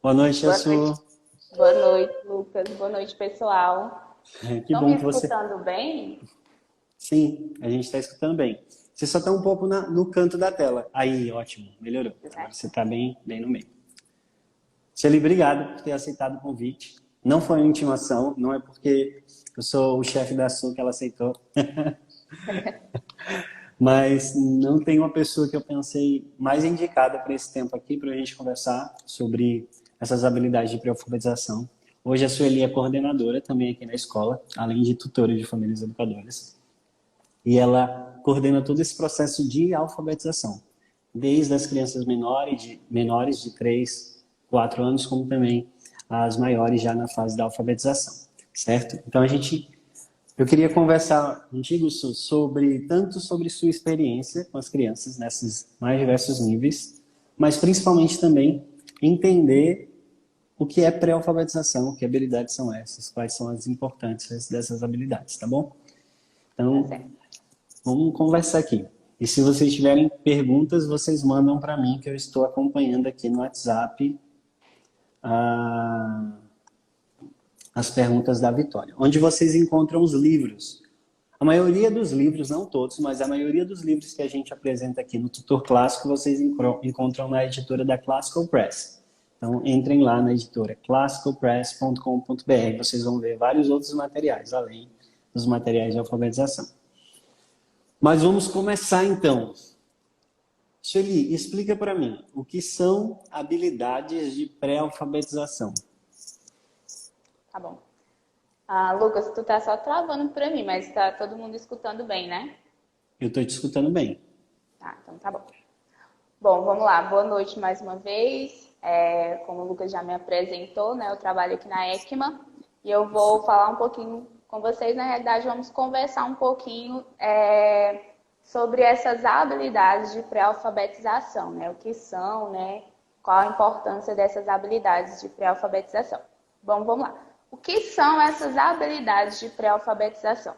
Boa noite, Boa noite. Assu. Boa noite, Lucas. Boa noite, pessoal. Que Estão me bom que você. escutando bem? Sim, a gente está escutando bem. Você só está um pouco no canto da tela. Aí, ótimo, melhorou. Agora você está bem no meio. Shelly, obrigado por ter aceitado o convite. Não foi uma intimação, não é porque eu sou o chefe da Assu que ela aceitou, mas não tem uma pessoa que eu pensei mais indicada para esse tempo aqui, para a gente conversar sobre essas habilidades de pré-alfabetização. Hoje a Sueli é coordenadora também aqui na escola, além de tutora de famílias educadoras. E ela coordena todo esse processo de alfabetização, desde as crianças menores de 3, 4 anos, como também as maiores já na fase da alfabetização, certo? Então eu queria conversar contigo tanto sobre sua experiência com as crianças nesses mais diversos níveis, mas principalmente também entender o que é pré-alfabetização, que habilidades são essas, quais são as importâncias dessas habilidades, tá bom? Tá Então, certo. vamos conversar aqui. E se vocês tiverem perguntas, vocês mandam para mim, que eu estou acompanhando aqui no WhatsApp ah, as perguntas da Vitória. Onde vocês encontram os livros. A maioria dos livros, não todos, mas a maioria dos livros que a gente apresenta aqui no Tutor Clássico, vocês encontram na editora da Classical Press. Então, entrem lá na editora classicalpress.com.br. Vocês vão ver vários outros materiais, além dos materiais de alfabetização. Mas vamos começar então. Sueli, explica para mim, o que são habilidades de pré-alfabetização? Tá bom. Ah, Lucas, tu tá só travando pra mim, mas tá todo mundo escutando bem, né? Eu estou te escutando bem. Tá, então tá bom. Bom, vamos lá. Boa noite mais uma vez. Como o Lucas já me apresentou, né? Eu trabalho aqui na ECMA e eu vou falar um pouquinho com vocês. Na realidade, vamos conversar um pouquinho sobre essas habilidades de pré-alfabetização, né? O que são, né? Qual a importância dessas habilidades de pré-alfabetização. Bom, vamos lá. O que são essas habilidades de pré-alfabetização?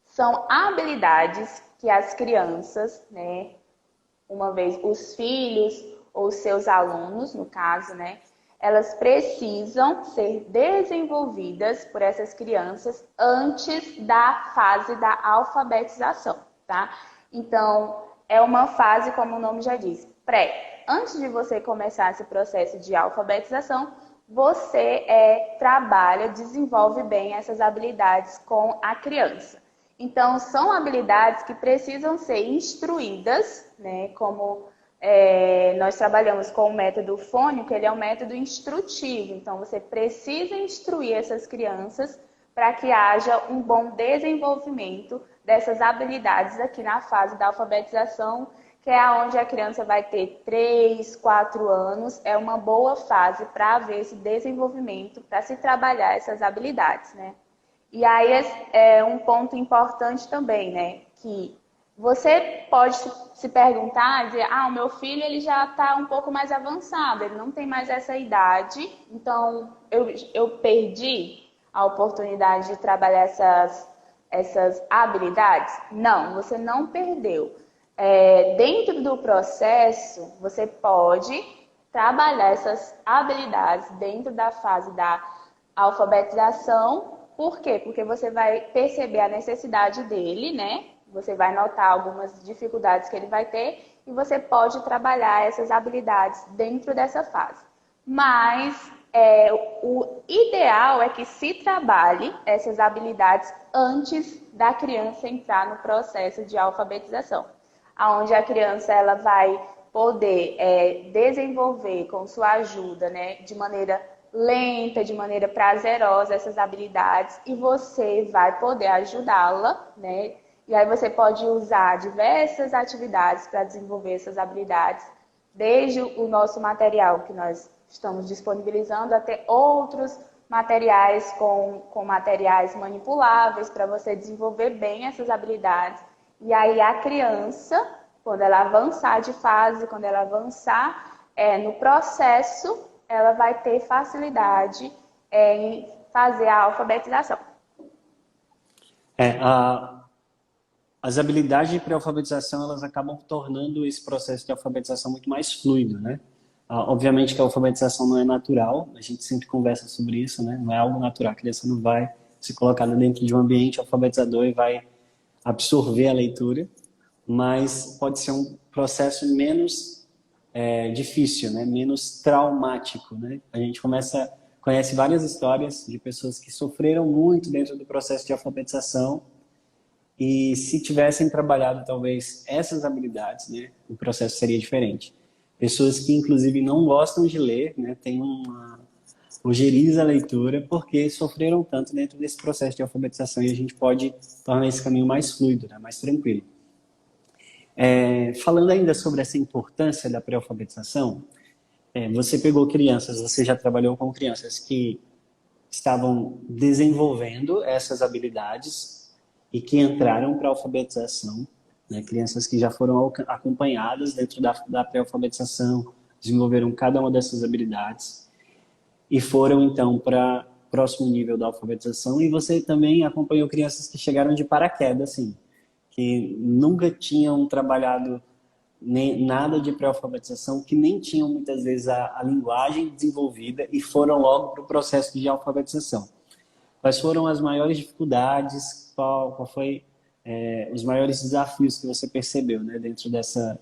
São habilidades que as crianças, né, uma vez os filhos ou seus alunos, no caso, né, elas precisam ser desenvolvidas por essas crianças antes da fase da alfabetização, tá? Então, é uma fase, como o nome já diz, pré. Antes de você começar esse processo de alfabetização, você trabalha, desenvolve bem essas habilidades com a criança. Então, são habilidades que precisam ser instruídas, né? Como nós trabalhamos com o método fônico, ele é um método instrutivo. Então, você precisa instruir essas crianças para que haja um bom desenvolvimento dessas habilidades aqui na fase da alfabetização, que é onde a criança vai ter 3, 4 anos. É uma boa fase para haver esse desenvolvimento, para se trabalhar essas habilidades, né? E aí é um ponto importante também, né? Que você pode se perguntar, dizer, o meu filho ele já está um pouco mais avançado, ele não tem mais essa idade, então eu perdi a oportunidade de trabalhar essas habilidades? Não, você não perdeu. Dentro do processo, você pode trabalhar essas habilidades dentro da fase da alfabetização. Por quê? Porque você vai perceber a necessidade dele, né? Você vai notar algumas dificuldades que ele vai ter e você pode trabalhar essas habilidades dentro dessa fase. Mas o ideal é que se trabalhe essas habilidades antes da criança entrar no processo de alfabetização, onde a criança ela vai poder desenvolver com sua ajuda, né, de maneira lenta, de maneira prazerosa essas habilidades e você vai poder ajudá-la, né? E aí você pode usar diversas atividades para desenvolver essas habilidades, desde o nosso material que nós estamos disponibilizando até outros materiais com materiais manipuláveis para você desenvolver bem essas habilidades. E aí a criança, quando ela avançar de fase, quando ela avançar no processo, ela vai ter facilidade em fazer a alfabetização. É, as habilidades de pré-alfabetização, elas acabam tornando esse processo de alfabetização muito mais fluido, né? Obviamente que a alfabetização não é natural, a gente sempre conversa sobre isso, né? Não é algo natural, a criança não vai se colocar dentro de um ambiente alfabetizador e vai absorver a leitura, mas pode ser um processo menos difícil, né? Menos traumático, né? A gente conhece várias histórias de pessoas que sofreram muito dentro do processo de alfabetização e se tivessem trabalhado talvez essas habilidades, né, o processo seria diferente. Pessoas que inclusive não gostam de ler, né, têm uma ojeriza a leitura porque sofreram tanto dentro desse processo de alfabetização e a gente pode tornar esse caminho mais fluido, né, mais tranquilo. Falando ainda sobre essa importância da pré-alfabetização, você pegou crianças, você já trabalhou com crianças que estavam desenvolvendo essas habilidades e que entraram para a alfabetização, né? Crianças que já foram acompanhadas dentro da pré-alfabetização, desenvolveram cada uma dessas habilidades e foram então para o próximo nível da alfabetização. E você também acompanhou crianças que chegaram de paraquedas, assim, que nunca tinham trabalhado nem nada de pré-alfabetização, que nem tinham muitas vezes a linguagem desenvolvida e foram logo para o processo de alfabetização. Quais foram as maiores dificuldades? Qual foi os maiores desafios que você percebeu, né, dentro dessa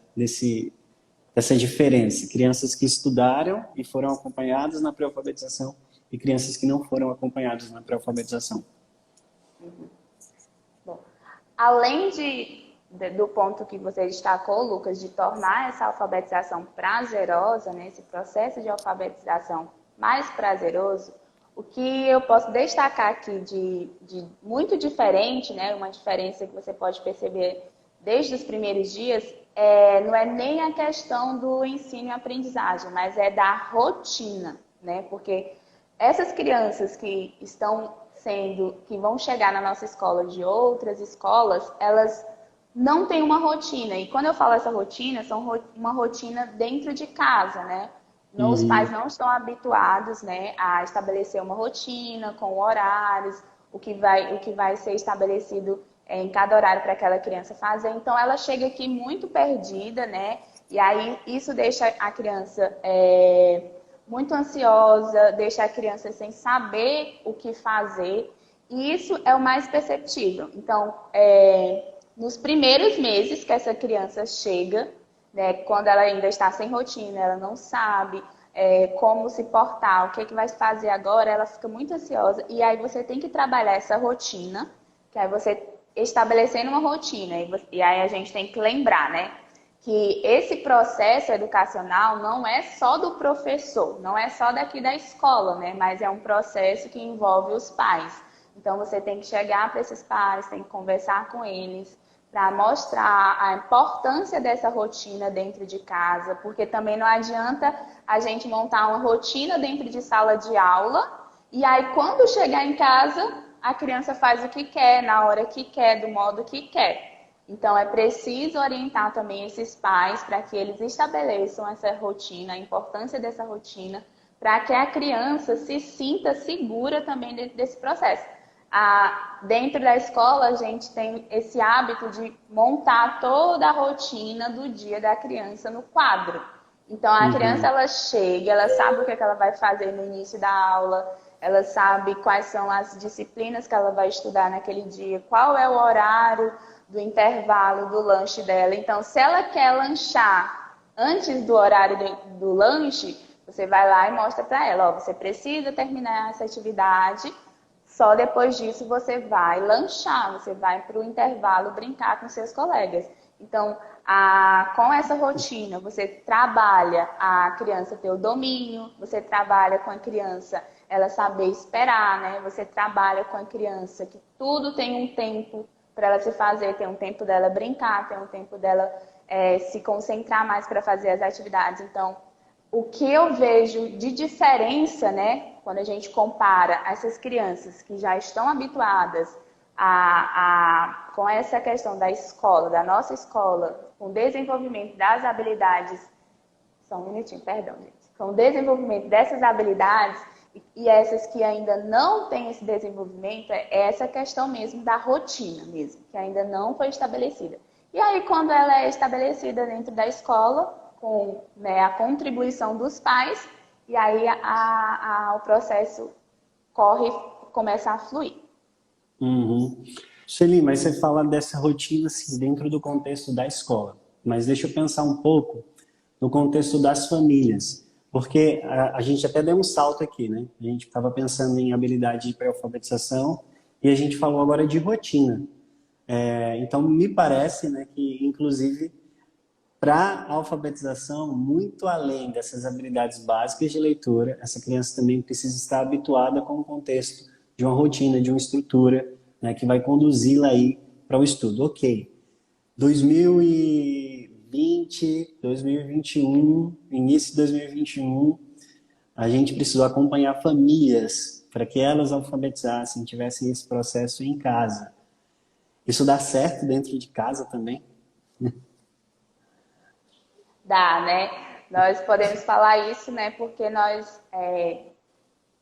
diferença? Crianças que estudaram e foram acompanhadas na pré-alfabetização e crianças que não foram acompanhadas na pré-alfabetização. Bom, além do ponto que você destacou, Lucas, de tornar essa alfabetização prazerosa, né, esse processo de alfabetização mais prazeroso, o que eu posso destacar aqui de muito diferente, né, uma diferença que você pode perceber desde os primeiros dias, não é nem a questão do ensino e aprendizagem, mas é da rotina, né, porque essas crianças que que vão chegar na nossa escola de outras escolas, elas não têm uma rotina. E quando eu falo essa rotina, são uma rotina dentro de casa, né? Os pais não estão habituados, né, a estabelecer uma rotina com horários, o que vai ser estabelecido em cada horário para aquela criança fazer. Então, ela chega aqui muito perdida, né? E aí isso deixa a criança muito ansiosa, deixa a criança sem saber o que fazer. E isso é o mais perceptível. Então, nos primeiros meses que essa criança chega, né, quando ela ainda está sem rotina, ela não sabe como se portar, o que vai fazer agora, ela fica muito ansiosa. E aí você tem que trabalhar essa rotina, que aí você estabelecendo uma rotina. E aí a gente tem que lembrar, né, que esse processo educacional não é só do professor, não é só daqui da escola, né, mas é um processo que envolve os pais. Então você tem que chegar para esses pais, tem que conversar com eles, para mostrar a importância dessa rotina dentro de casa, porque também não adianta a gente montar uma rotina dentro de sala de aula e aí quando chegar em casa a criança faz o que quer, na hora que quer, do modo que quer. Então é preciso orientar também esses pais para que eles estabeleçam essa rotina, a importância dessa rotina, para que a criança se sinta segura também dentro desse processo. Dentro da escola, a gente tem esse hábito de montar toda a rotina do dia da criança no quadro. Então, a criança, ela chega, ela sabe o que ela vai fazer no início da aula, ela sabe quais são as disciplinas que ela vai estudar naquele dia, qual é o horário do intervalo do lanche dela. Então, se ela quer lanchar antes do horário do lanche, você vai lá e mostra para ela, ó, você precisa terminar essa atividade. Só depois disso você vai lanchar, você vai para o intervalo brincar com seus colegas. Então, com essa rotina, você trabalha a criança ter o domínio, você trabalha com a criança ela saber esperar, né? Você trabalha com a criança que tudo tem um tempo para ela se fazer, tem um tempo dela brincar, tem um tempo dela se concentrar mais para fazer as atividades. Então, o que eu vejo de diferença, né, quando a gente compara essas crianças que já estão habituadas com essa questão da escola, da nossa escola, com o desenvolvimento das habilidades, só um minutinho, perdão, gente, com o desenvolvimento dessas habilidades e essas que ainda não têm esse desenvolvimento, é essa questão mesmo da rotina mesmo, que ainda não foi estabelecida. E aí, quando ela é estabelecida dentro da escola, com, né, a contribuição dos pais, e aí o processo começa a fluir. Uhum. Sueli, mas você fala dessa rotina assim, dentro do contexto da escola. Mas deixa eu pensar um pouco no contexto das famílias. Porque a gente até deu um salto aqui, né? A gente estava pensando em habilidade de pré-alfabetização e a gente falou agora de rotina. Então, me parece, né, que, inclusive, para a alfabetização, muito além dessas habilidades básicas de leitura, essa criança também precisa estar habituada com o contexto de uma rotina, de uma estrutura, né, que vai conduzi-la aí para o estudo. Ok, 2020, 2021, início de 2021, a gente precisou acompanhar famílias para que elas alfabetizassem, tivessem esse processo em casa. Isso dá certo dentro de casa também? Dá, né? Nós podemos falar isso, né? Porque nós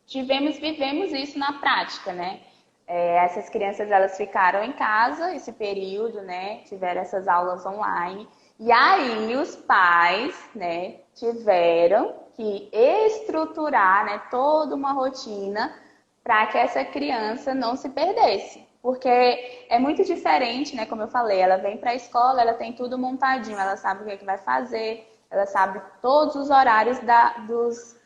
vivemos isso na prática, né? Essas crianças, elas ficaram em casa esse período, né? Tiveram essas aulas online. E aí os pais, né, tiveram que estruturar, né, toda uma rotina para que essa criança não se perdesse. Porque é muito diferente, né? Como eu falei, ela vem para a escola, ela tem tudo montadinho, ela sabe o que é que vai fazer, ela sabe todos os horários das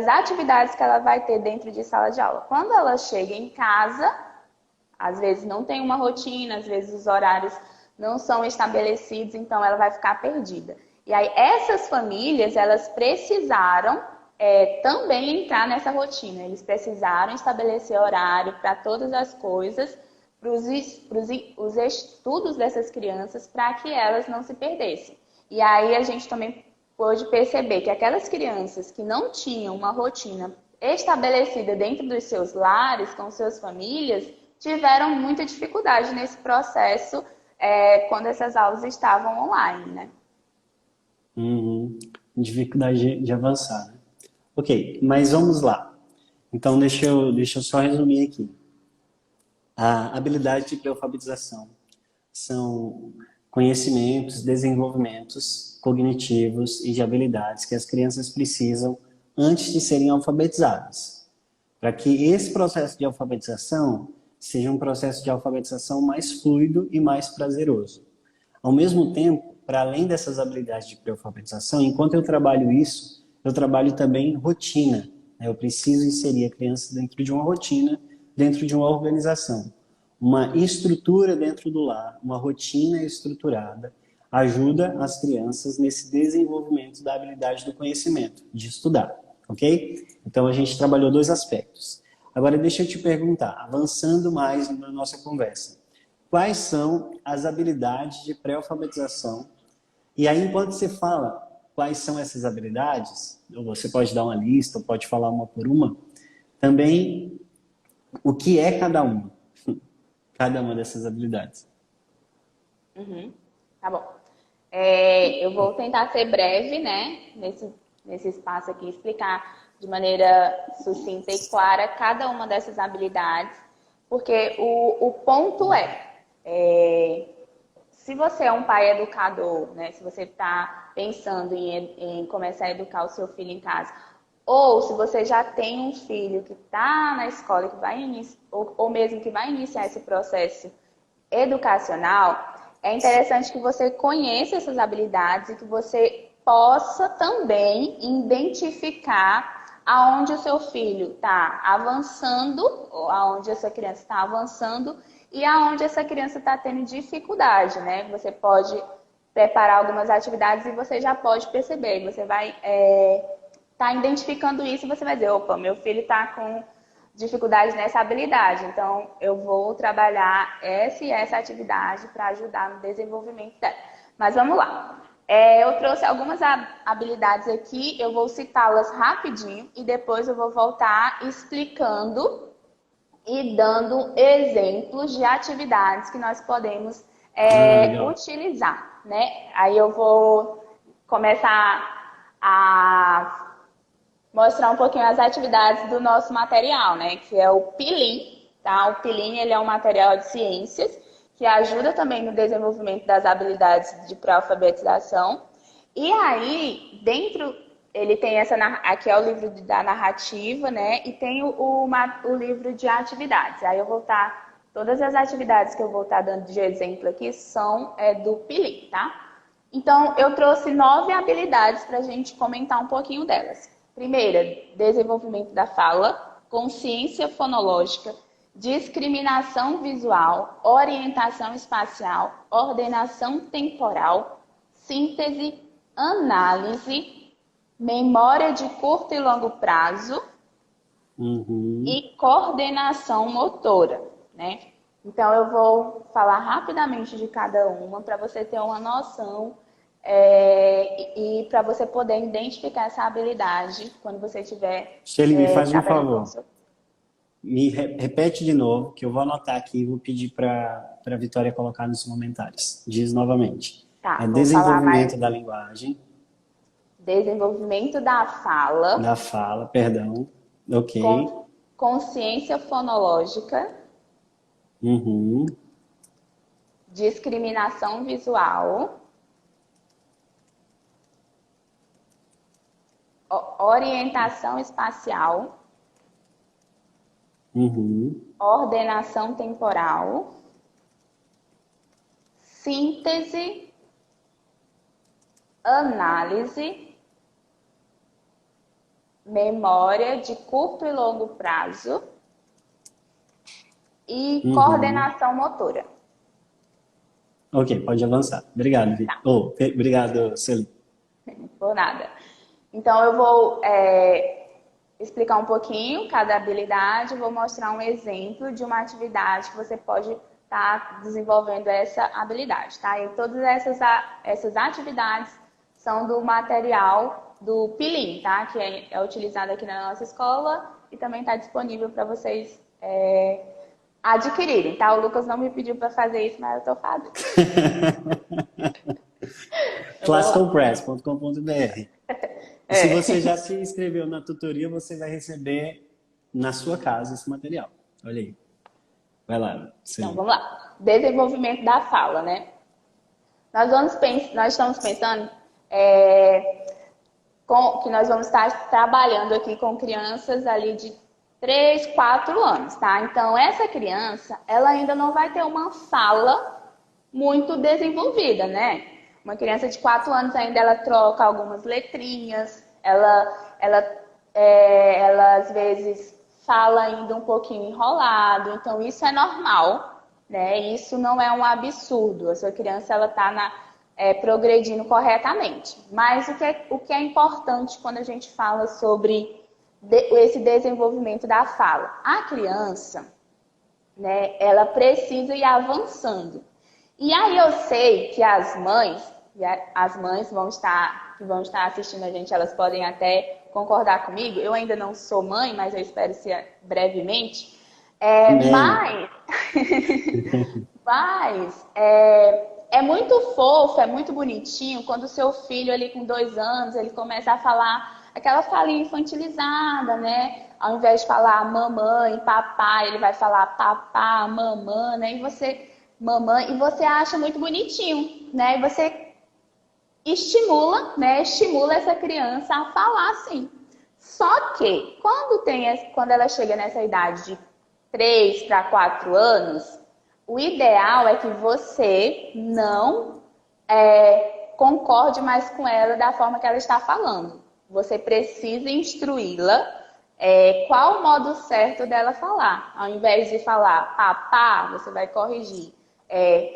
atividades que ela vai ter dentro de sala de aula. Quando ela chega em casa, às vezes não tem uma rotina, às vezes os horários não são estabelecidos, então ela vai ficar perdida. E aí essas famílias, elas precisaram também entrar nessa rotina. Eles precisaram estabelecer horário para todas as coisas, para os estudos dessas crianças, para que elas não se perdessem. E aí a gente também pôde perceber que aquelas crianças que não tinham uma rotina estabelecida dentro dos seus lares, com suas famílias, tiveram muita dificuldade nesse processo quando essas aulas estavam online, né? Uhum. Dificuldade de avançar, né? Ok, mas vamos lá. Então, deixa eu só resumir aqui. A habilidade de pré-alfabetização são conhecimentos, desenvolvimentos cognitivos e de habilidades que as crianças precisam antes de serem alfabetizadas. Para que esse processo de alfabetização seja um processo de alfabetização mais fluido e mais prazeroso. Ao mesmo tempo, para além dessas habilidades de pré-alfabetização, enquanto eu trabalho isso, eu trabalho também rotina. Eu preciso inserir a criança dentro de uma rotina, dentro de uma organização. Uma estrutura dentro do lar, uma rotina estruturada, ajuda as crianças nesse desenvolvimento da habilidade do conhecimento, de estudar, ok? Então a gente trabalhou dois aspectos. Agora deixa eu te perguntar, avançando mais na nossa conversa, quais são as habilidades de pré-alfabetização? E aí, enquanto você fala quais são essas habilidades, ou você pode dar uma lista, ou pode falar uma por uma, também o que é cada uma dessas habilidades. Uhum. Tá bom. Eu vou tentar ser breve, né, nesse espaço aqui, explicar de maneira sucinta e clara cada uma dessas habilidades, porque o ponto se você é um pai educador, né, se você está pensando em começar a educar o seu filho em casa, ou se você já tem um filho que está na escola, que vai ou mesmo que vai iniciar esse processo educacional, é interessante que você conheça essas habilidades e que você possa também identificar aonde o seu filho está avançando, ou aonde essa criança está avançando e aonde essa criança está tendo dificuldade, né? Você pode preparar algumas atividades e você já pode perceber. Você vai estar identificando isso e você vai dizer, opa, meu filho está com dificuldade nessa habilidade, então eu vou trabalhar essa e essa atividade para ajudar no desenvolvimento dela. Mas vamos lá. Eu trouxe algumas habilidades aqui, eu vou citá-las rapidinho e depois eu vou voltar explicando e dando exemplos de atividades que nós podemos utilizar, né? Aí eu vou começar a mostrar um pouquinho as atividades do nosso material, né? Que é o Pilim, tá? O Pilim, ele é um material de ciências que ajuda também no desenvolvimento das habilidades de pré-alfabetização. E aí, dentro, ele tem essa, aqui é o livro da narrativa, né? E tem o livro de atividades. Aí eu vou estar, todas as atividades que eu vou estar dando de exemplo aqui são do Pilim, tá? Então, eu trouxe 9 habilidades para a gente comentar um pouquinho delas. Primeira, desenvolvimento da fala, consciência fonológica, discriminação visual, orientação espacial, ordenação temporal, síntese, análise, memória de curto e longo prazo e coordenação motora, né? Então, eu vou falar rapidamente de cada uma para você ter uma noção e para você poder identificar essa habilidade quando você estiver Shelly, me faz um trabalhando com favor. o seu... Me repete de novo, que eu vou anotar aqui e vou pedir para a Vitória colocar nos comentários. Diz novamente. Tá, É vou falar mais. desenvolvimento da linguagem. Desenvolvimento da Da fala, fala, perdão. Ok. consciência fonológica, Uhum. discriminação visual, orientação espacial, Uhum. ordenação temporal, síntese, análise, memória de curto e longo prazo e coordenação motora. Ok, pode avançar. Obrigado, Vi. Tá. Obrigado, Celi. Por nada. Então, eu vou explicar um pouquinho cada habilidade, vou mostrar um exemplo de uma atividade que você pode estar desenvolvendo essa habilidade, tá? E todas essas atividades são do material do Pilim, tá? Que é utilizado aqui na nossa escola e também está disponível para vocês adquirirem, tá? O Lucas não me pediu para fazer isso, mas eu estou fazendo. Classicalpress.com.br. Se você já se inscreveu na tutoria, você vai receber na sua casa esse material. Olha aí. Vai lá. Então, vamos lá. Desenvolvimento da fala, né? Nós estamos pensando que nós vamos estar trabalhando aqui com crianças ali de 3, 4 anos, tá? Então, essa criança, ela ainda não vai ter uma fala muito desenvolvida, né? Uma criança de 4 anos ainda, ela troca algumas letrinhas, ela às vezes fala ainda um pouquinho enrolado, então isso é normal, né? Isso não é um absurdo, a sua criança, ela está progredindo corretamente. Mas o que é importante quando a gente fala sobre esse desenvolvimento da fala? A criança, né, ela precisa ir avançando. E aí eu sei que as mães que vão estar assistindo a gente, elas podem até concordar comigo. Eu ainda não sou mãe, mas eu espero ser brevemente. Mas é muito fofo, é muito bonitinho quando o seu filho ali com 2 anos, ele começa a falar aquela falinha infantilizada, né? Ao invés de falar mamãe, papai, ele vai falar papá, mamãe, né? Mamãe, e você acha muito bonitinho, né? E você estimula, né? Estimula essa criança a falar assim. Só que quando ela chega nessa idade de 3 para 4 anos, o ideal é que você não concorde mais com ela da forma que ela está falando. Você precisa instruí-la qual o modo certo dela falar. Ao invés de falar papá, você vai corrigir.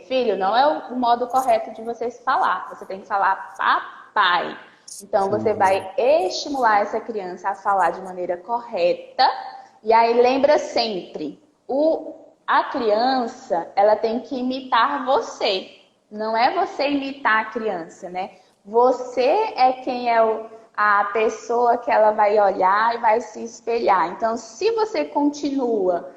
Filho, não é o modo correto de você se falar. Você tem que falar papai. Então, você vai estimular essa criança a falar de maneira correta. E aí, lembra sempre, a criança, ela tem que imitar você. Não é você imitar a criança, né? Você é quem é a pessoa que ela vai olhar e vai se espelhar. Então, se você continua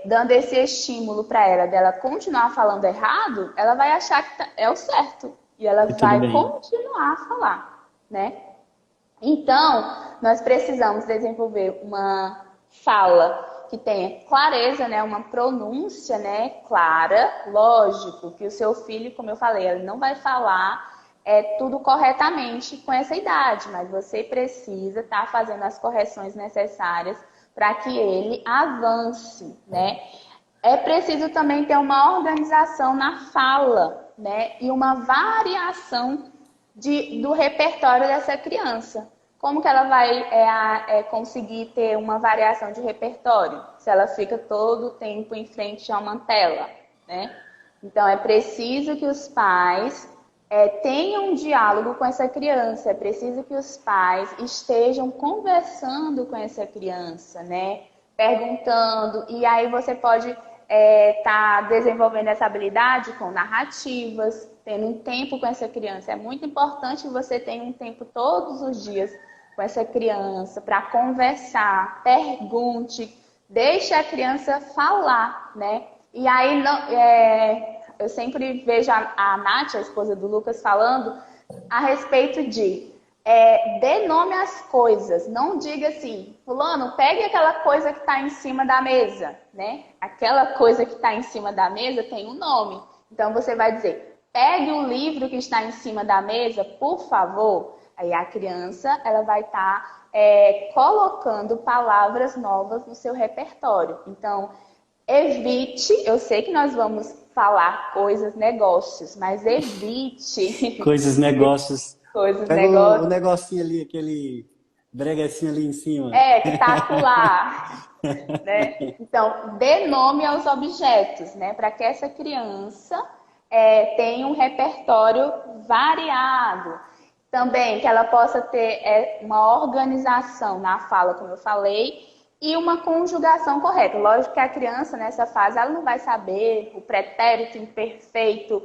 dando esse estímulo para ela, dela continuar falando errado, ela vai achar que é o certo. E ela vai continuar a falar, né? Então, nós precisamos desenvolver uma fala que tenha clareza, né? Uma pronúncia, né? Clara. Lógico que o seu filho, como eu falei, ele não vai falar tudo corretamente com essa idade, mas você precisa estar fazendo as correções necessárias para que ele avance, né? É preciso também ter uma organização na fala, né? E uma variação do repertório dessa criança. Como que ela vai conseguir ter uma variação de repertório? Se ela fica todo o tempo em frente a uma tela, né? Então, é preciso que os pais tenham um diálogo com essa criança. É preciso que os pais estejam conversando com essa criança, né? Perguntando. E aí você pode tá desenvolvendo essa habilidade com narrativas, tendo um tempo com essa criança. É muito importante que você tenha um tempo todos os dias com essa criança para conversar, pergunte, deixe a criança falar, né? E aí eu sempre vejo a Nath, a esposa do Lucas, falando a respeito de dê nome às coisas. Não diga assim, fulano, pegue aquela coisa que está em cima da mesa, né? Aquela coisa que está em cima da mesa tem um nome. Então você vai dizer, pegue o livro que está em cima da mesa, por favor. Aí a criança ela vai estar colocando palavras novas no seu repertório. Então, evite, eu sei que nós vamos falar coisas, negócios, mas evite Coisas, negócios. coisas, Pega o negócios. negocinho ali, aquele bregacinho ali em cima. Que tá acolá, né? Então, dê nome aos objetos, né? Para que essa criança tenha um repertório variado. Também que ela possa ter uma organização na fala, como eu falei, e uma conjugação correta. Lógico que a criança, nessa fase, ela não vai saber o pretérito imperfeito,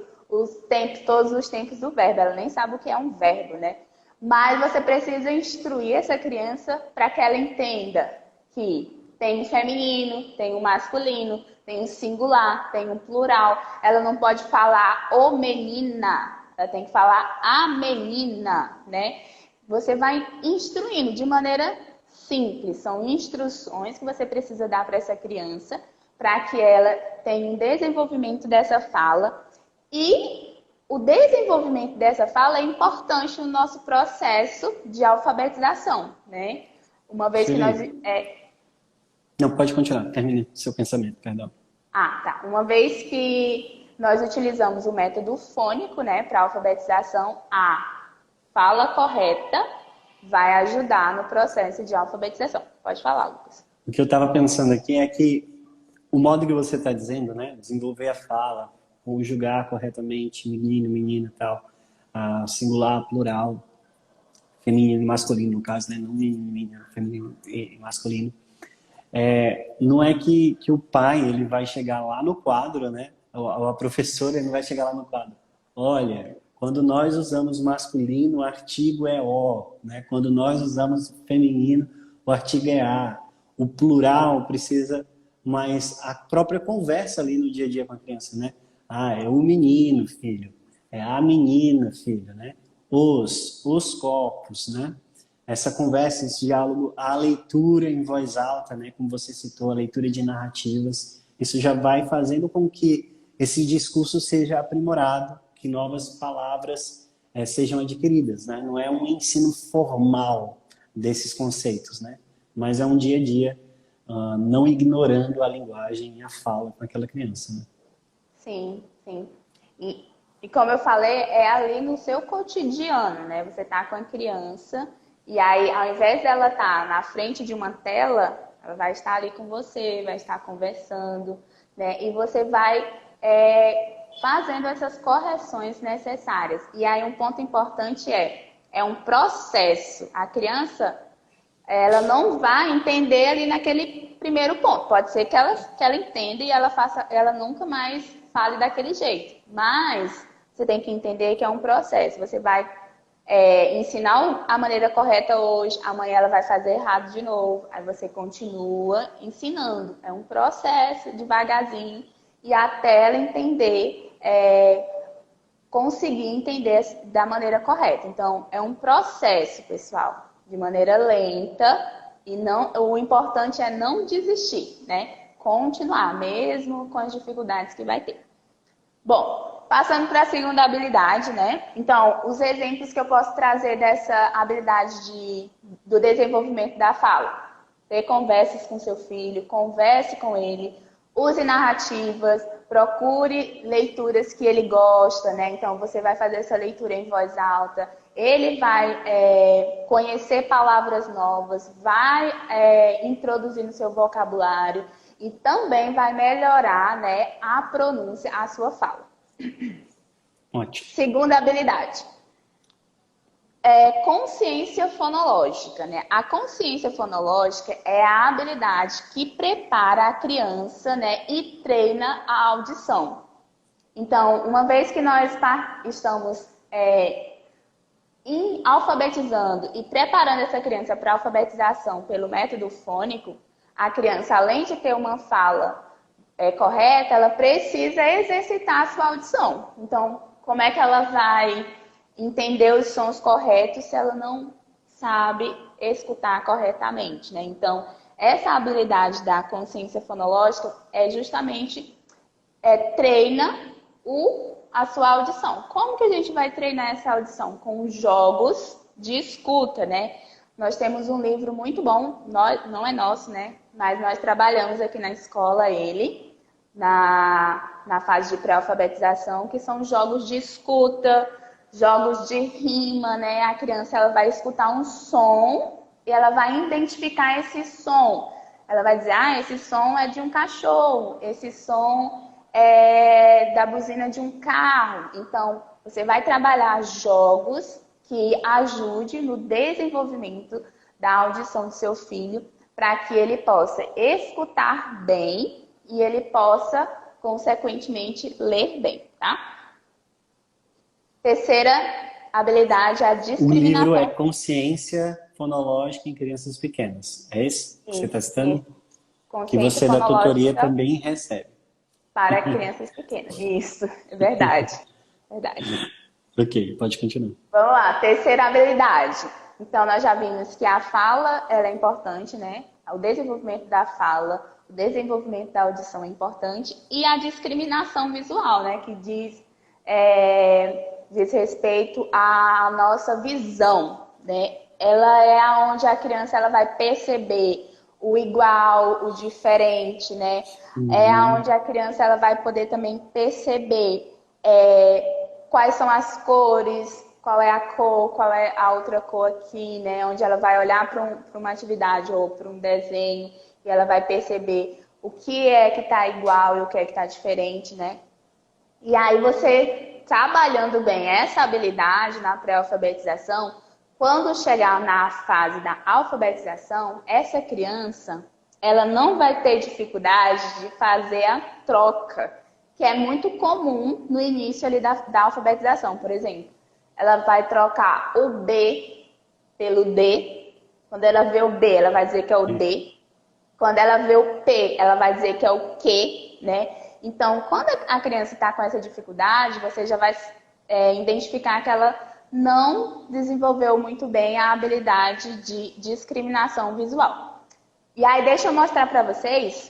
todos os tempos do verbo. Ela nem sabe o que é um verbo, né? Mas você precisa instruir essa criança para que ela entenda que tem um feminino, tem um masculino, tem um singular, tem um plural. Ela não pode falar o menina, ela tem que falar a menina, né? Você vai instruindo de maneira simples. São instruções que você precisa dar para essa criança para que ela tenha um desenvolvimento dessa fala. E o desenvolvimento dessa fala é importante no nosso processo de alfabetização, né? Uma vez que nós... Não, pode continuar. Termine seu pensamento, perdão. Tá. Uma vez que nós utilizamos o método fônico, né, para alfabetização, a fala correta vai ajudar no processo de alfabetização. Pode falar, Lucas. O que eu estava pensando aqui é que o modo que você está dizendo, né, desenvolver a fala, conjugar corretamente, menino, menina e tal, singular, plural, feminino e masculino, no caso, né, não menino, menina, feminino e masculino. Não é que o pai ele vai chegar lá no quadro, né? A professora ele vai chegar lá no quadro. Olha, quando nós usamos masculino, o artigo é o, né? Quando nós usamos feminino, o artigo é a. O plural precisa, mas a própria conversa ali no dia a dia com a criança, né? É o menino, filho. É a menina, filho, né? Os copos, né? Essa conversa, esse diálogo, a leitura em voz alta, né, como você citou, a leitura de narrativas, isso já vai fazendo com que esse discurso seja aprimorado, que novas palavras sejam adquiridas, né? Não é um ensino formal desses conceitos, né? Mas é um dia a dia, não ignorando a linguagem e a fala com aquela criança, né? Sim, sim. E como eu falei, é ali no seu cotidiano, né? Você tá com a criança... E aí, ao invés dela estar na frente de uma tela, ela vai estar ali com você, vai estar conversando, né? E você vai fazendo essas correções necessárias. E aí, um ponto importante é um processo. A criança, ela não vai entender ali naquele primeiro ponto. Pode ser que ela entenda e ela nunca mais fale daquele jeito. Mas você tem que entender que é um processo. Você vai ensinar a maneira correta hoje, amanhã ela vai fazer errado de novo, aí você continua ensinando. É um processo, devagarzinho, e até ela entender, conseguir entender da maneira correta. Então, é um processo, pessoal, de maneira lenta, e o importante é não desistir, né? Continuar, mesmo com as dificuldades que vai ter. Bom, passando para a segunda habilidade, né? Então, os exemplos que eu posso trazer dessa habilidade do desenvolvimento da fala. Ter conversas com seu filho, converse com ele, use narrativas, procure leituras que ele gosta, né? Então, você vai fazer essa leitura em voz alta, ele vai conhecer palavras novas, vai introduzir no seu vocabulário e também vai melhorar, né, a pronúncia, a sua fala. Ótimo. Segunda habilidade. Consciência fonológica, né? A consciência fonológica é a habilidade que prepara a criança, né, e treina a audição. Então, uma vez que nós estamos alfabetizando e preparando essa criança para a alfabetização pelo método fônico, a criança, além de ter uma fala correta, ela precisa exercitar a sua audição. Então, como é que ela vai entender os sons corretos se ela não sabe escutar corretamente, né? Então, essa habilidade da consciência fonológica justamente treina a sua audição. Como que a gente vai treinar essa audição? Com jogos de escuta, né? Nós temos um livro muito bom, não é nosso, né? Mas nós trabalhamos aqui na escola ele, na fase de pré-alfabetização, que são jogos de escuta, jogos de rima, né? A criança ela vai escutar um som e ela vai identificar esse som. Ela vai dizer, esse som é de um cachorro, esse som é da buzina de um carro. Então, você vai trabalhar jogos que ajudem no desenvolvimento da audição do seu filho para que ele possa escutar bem e ele possa, consequentemente, ler bem, tá? Terceira habilidade, a discriminação. O livro é Consciência Fonológica em Crianças Pequenas. É esse que você está citando? Que você da tutoria também recebe. Para crianças pequenas. Isso, é verdade. Verdade. Ok, pode continuar. Vamos lá, terceira habilidade. Então, nós já vimos que a fala ela é importante, né? O desenvolvimento da fala, o desenvolvimento da audição é importante. E a discriminação visual, né? Que diz respeito à nossa visão, né? Ela é onde a criança ela vai perceber o igual, o diferente, né? É onde a criança ela vai poder também perceber quais são as cores, qual é a cor, qual é a outra cor aqui, né? Onde ela vai olhar para uma atividade ou para um desenho e ela vai perceber o que é que está igual e o que é que está diferente, né? E aí você, trabalhando bem essa habilidade na pré-alfabetização, quando chegar na fase da alfabetização, essa criança, ela não vai ter dificuldade de fazer a troca, que é muito comum no início ali da alfabetização. Por exemplo, ela vai trocar o B pelo D. Quando ela vê o B, ela vai dizer que é o D. Quando ela vê o P, ela vai dizer que é o Q, né? Então, quando a criança está com essa dificuldade, você já vai identificar que ela não desenvolveu muito bem a habilidade de discriminação visual. E aí, deixa eu mostrar para vocês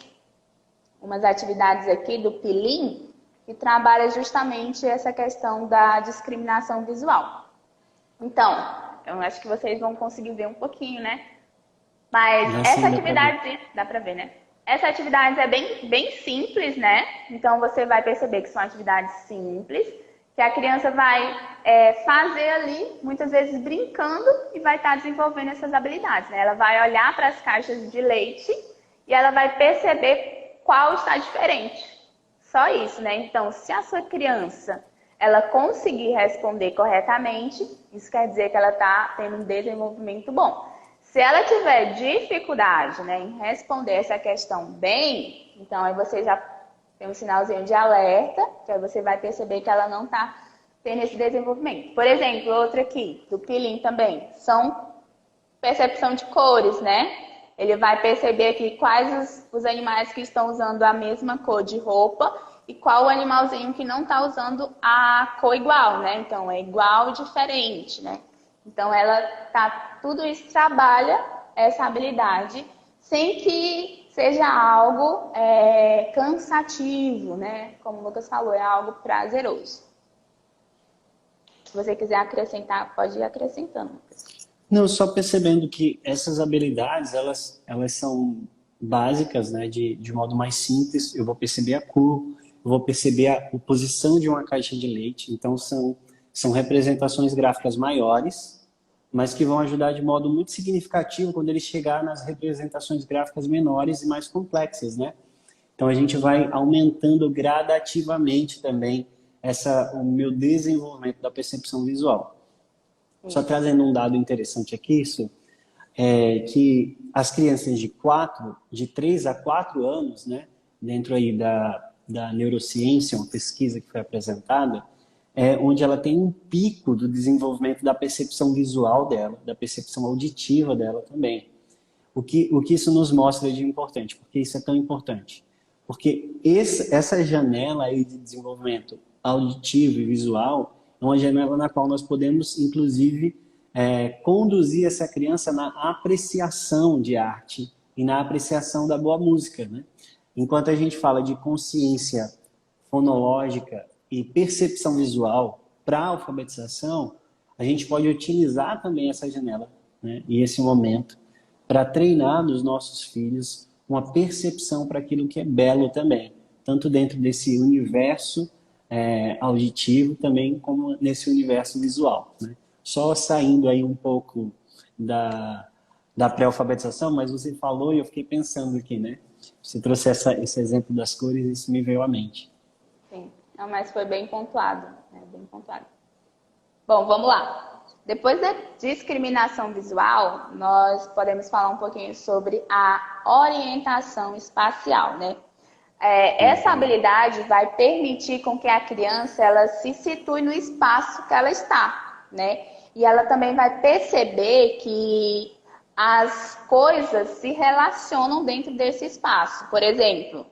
umas atividades aqui do Pilim, que trabalha justamente essa questão da discriminação visual. Então, eu acho que vocês vão conseguir ver um pouquinho, né? Mas essa atividade, dá pra ver, né? Essa atividade é bem simples, né? Então, você vai perceber que são atividades simples, que a criança vai fazer ali, muitas vezes brincando, e vai estar desenvolvendo essas habilidades, né? Ela vai olhar para as caixas de leite e ela vai perceber qual está diferente. Só isso, né? Então, se a sua criança ela conseguir responder corretamente, isso quer dizer que ela está tendo um desenvolvimento bom. Se ela tiver dificuldade, né, em responder essa questão bem, então aí você já tem um sinalzinho de alerta, que aí você vai perceber que ela não está tendo esse desenvolvimento. Por exemplo, outra aqui, do Pilim também, são percepção de cores, né? Ele vai perceber aqui quais os animais que estão usando a mesma cor de roupa e qual o animalzinho que não está usando a cor igual, né? Então, é igual e diferente, né? Então, tudo isso trabalha essa habilidade sem que seja algo cansativo, né? Como o Lucas falou, é algo prazeroso. Se você quiser acrescentar, pode ir acrescentando. Não, só percebendo que essas habilidades, elas são básicas, né, de modo mais simples. Eu vou perceber a cor, eu vou perceber a posição de uma caixa de leite. Então, são representações gráficas maiores, mas que vão ajudar de modo muito significativo quando ele chegar nas representações gráficas menores e mais complexas, né? Então, a gente vai aumentando gradativamente também o meu desenvolvimento da percepção visual. Só trazendo um dado interessante aqui, isso é que as crianças de 3 a 4 anos, né, dentro aí da neurociência, uma pesquisa que foi apresentada, onde ela tem um pico do desenvolvimento da percepção visual dela, da percepção auditiva dela também. O que isso nos mostra de importante? Por que isso é tão importante? Porque essa janela aí de desenvolvimento auditivo e visual é uma janela na qual nós podemos, inclusive, conduzir essa criança na apreciação de arte e na apreciação da boa música, né? Enquanto a gente fala de consciência fonológica e percepção visual para a alfabetização, a gente pode utilizar também essa janela, né, e esse momento para treinar nos nossos filhos uma percepção para aquilo que é belo também, tanto dentro desse universo auditivo também como nesse universo visual, né? Só saindo aí um pouco da pré-alfabetização, mas você falou e eu fiquei pensando aqui, né? Você trouxe esse exemplo das cores e isso me veio à mente. Sim, não, mas foi bem pontuado, né? Bem pontuado. Bom, vamos lá. Depois da discriminação visual, nós podemos falar um pouquinho sobre a orientação espacial, né? Essa habilidade vai permitir com que a criança ela se situe no espaço que ela está, né? E ela também vai perceber que as coisas se relacionam dentro desse espaço. Por exemplo,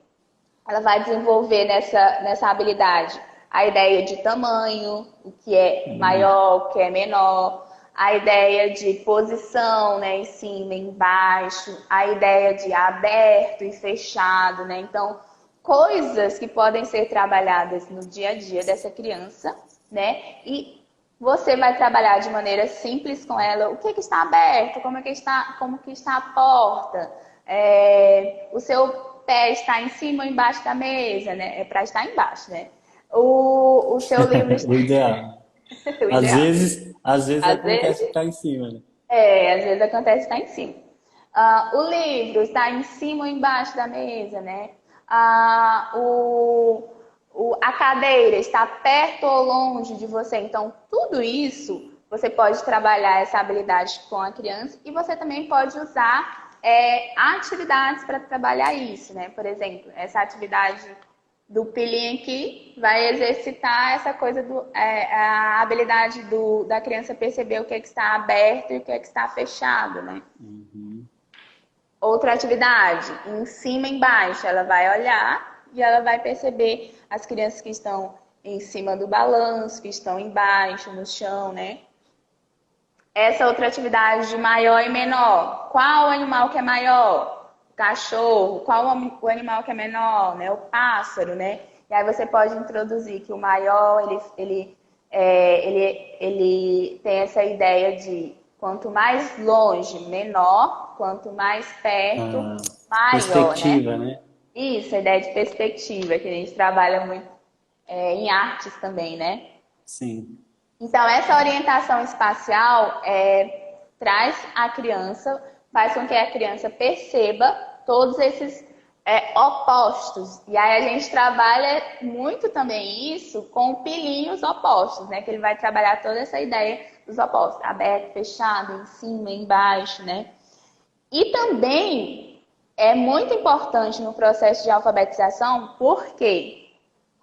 ela vai desenvolver nessa habilidade a ideia de tamanho, o que é maior, o que é menor, a ideia de posição, né, em cima, embaixo, a ideia de aberto e fechado, né? Então, coisas que podem ser trabalhadas no dia a dia dessa criança, né? E você vai trabalhar de maneira simples com ela, o que está aberto, como que está a porta, o seu pé está em cima ou embaixo da mesa, né? É para estar embaixo, né? O seu livro está... O ideal. O ideal. Às vezes acontece que está em cima, né? Às vezes acontece que está em cima. O livro está em cima ou embaixo da mesa, né? A cadeira está perto ou longe de você. Então, tudo isso, você pode trabalhar essa habilidade com a criança e você também pode usar atividades para trabalhar isso, né? Por exemplo, essa atividade do pilinho aqui vai exercitar essa coisa a habilidade da criança perceber o que está aberto e o que está fechado, né? Uhum. Outra atividade, em cima e embaixo, ela vai olhar e ela vai perceber as crianças que estão em cima do balanço, que estão embaixo, no chão, né? Essa outra atividade de maior e menor. Qual animal que é maior? O cachorro. Qual o animal que é menor? Né? O pássaro, né? E aí você pode introduzir que o maior, ele tem essa ideia de quanto mais longe, menor, quanto mais perto, maior, perspectiva, né? Isso, a ideia de perspectiva, que a gente trabalha muito em artes também, né? Sim. Então, essa orientação espacial traz a criança, faz com que a criança perceba todos esses opostos. E aí a gente trabalha muito também isso com pilinhos opostos, né? Que ele vai trabalhar toda essa ideia dos opostos, aberto, fechado, em cima, embaixo, né? E também é muito importante no processo de alfabetização, porque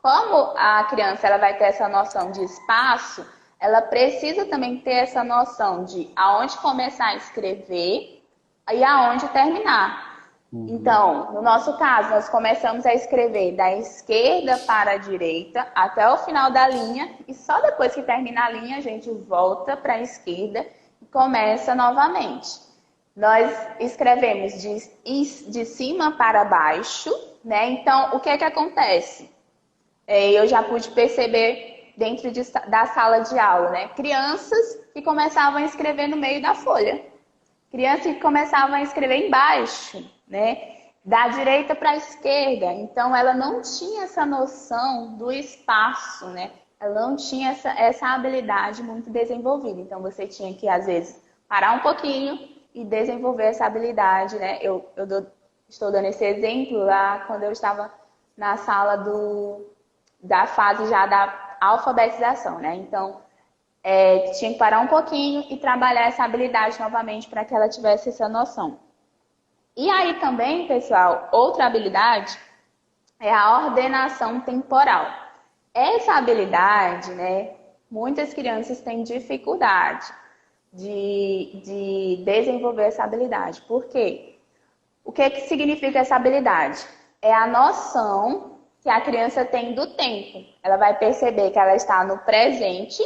como a criança ela vai ter essa noção de espaço, ela precisa também ter essa noção de aonde começar a escrever e aonde terminar. Uhum. Então, no nosso caso, nós começamos a escrever da esquerda para a direita até o final da linha e só depois que termina a linha a gente volta para a esquerda e começa novamente. Nós escrevemos de cima para baixo, né? Então, o que é que acontece? Eu já pude perceber dentro da sala de aula, né? Crianças que começavam a escrever no meio da folha. Crianças que começavam a escrever embaixo, né? Da direita para a esquerda. Então, ela não tinha essa noção do espaço, né? Ela não tinha essa habilidade muito desenvolvida. Então, você tinha que, às vezes, parar um pouquinho e desenvolver essa habilidade, né? Estou dando esse exemplo lá quando eu estava na sala da fase já da alfabetização, né? Então, tinha que parar um pouquinho e trabalhar essa habilidade novamente para que ela tivesse essa noção. E aí também, pessoal, outra habilidade é a ordenação temporal. Essa habilidade, né, muitas crianças têm dificuldade de desenvolver essa habilidade. Por quê? O que significa essa habilidade? É a noção que a criança tem do tempo. Ela vai perceber que ela está no presente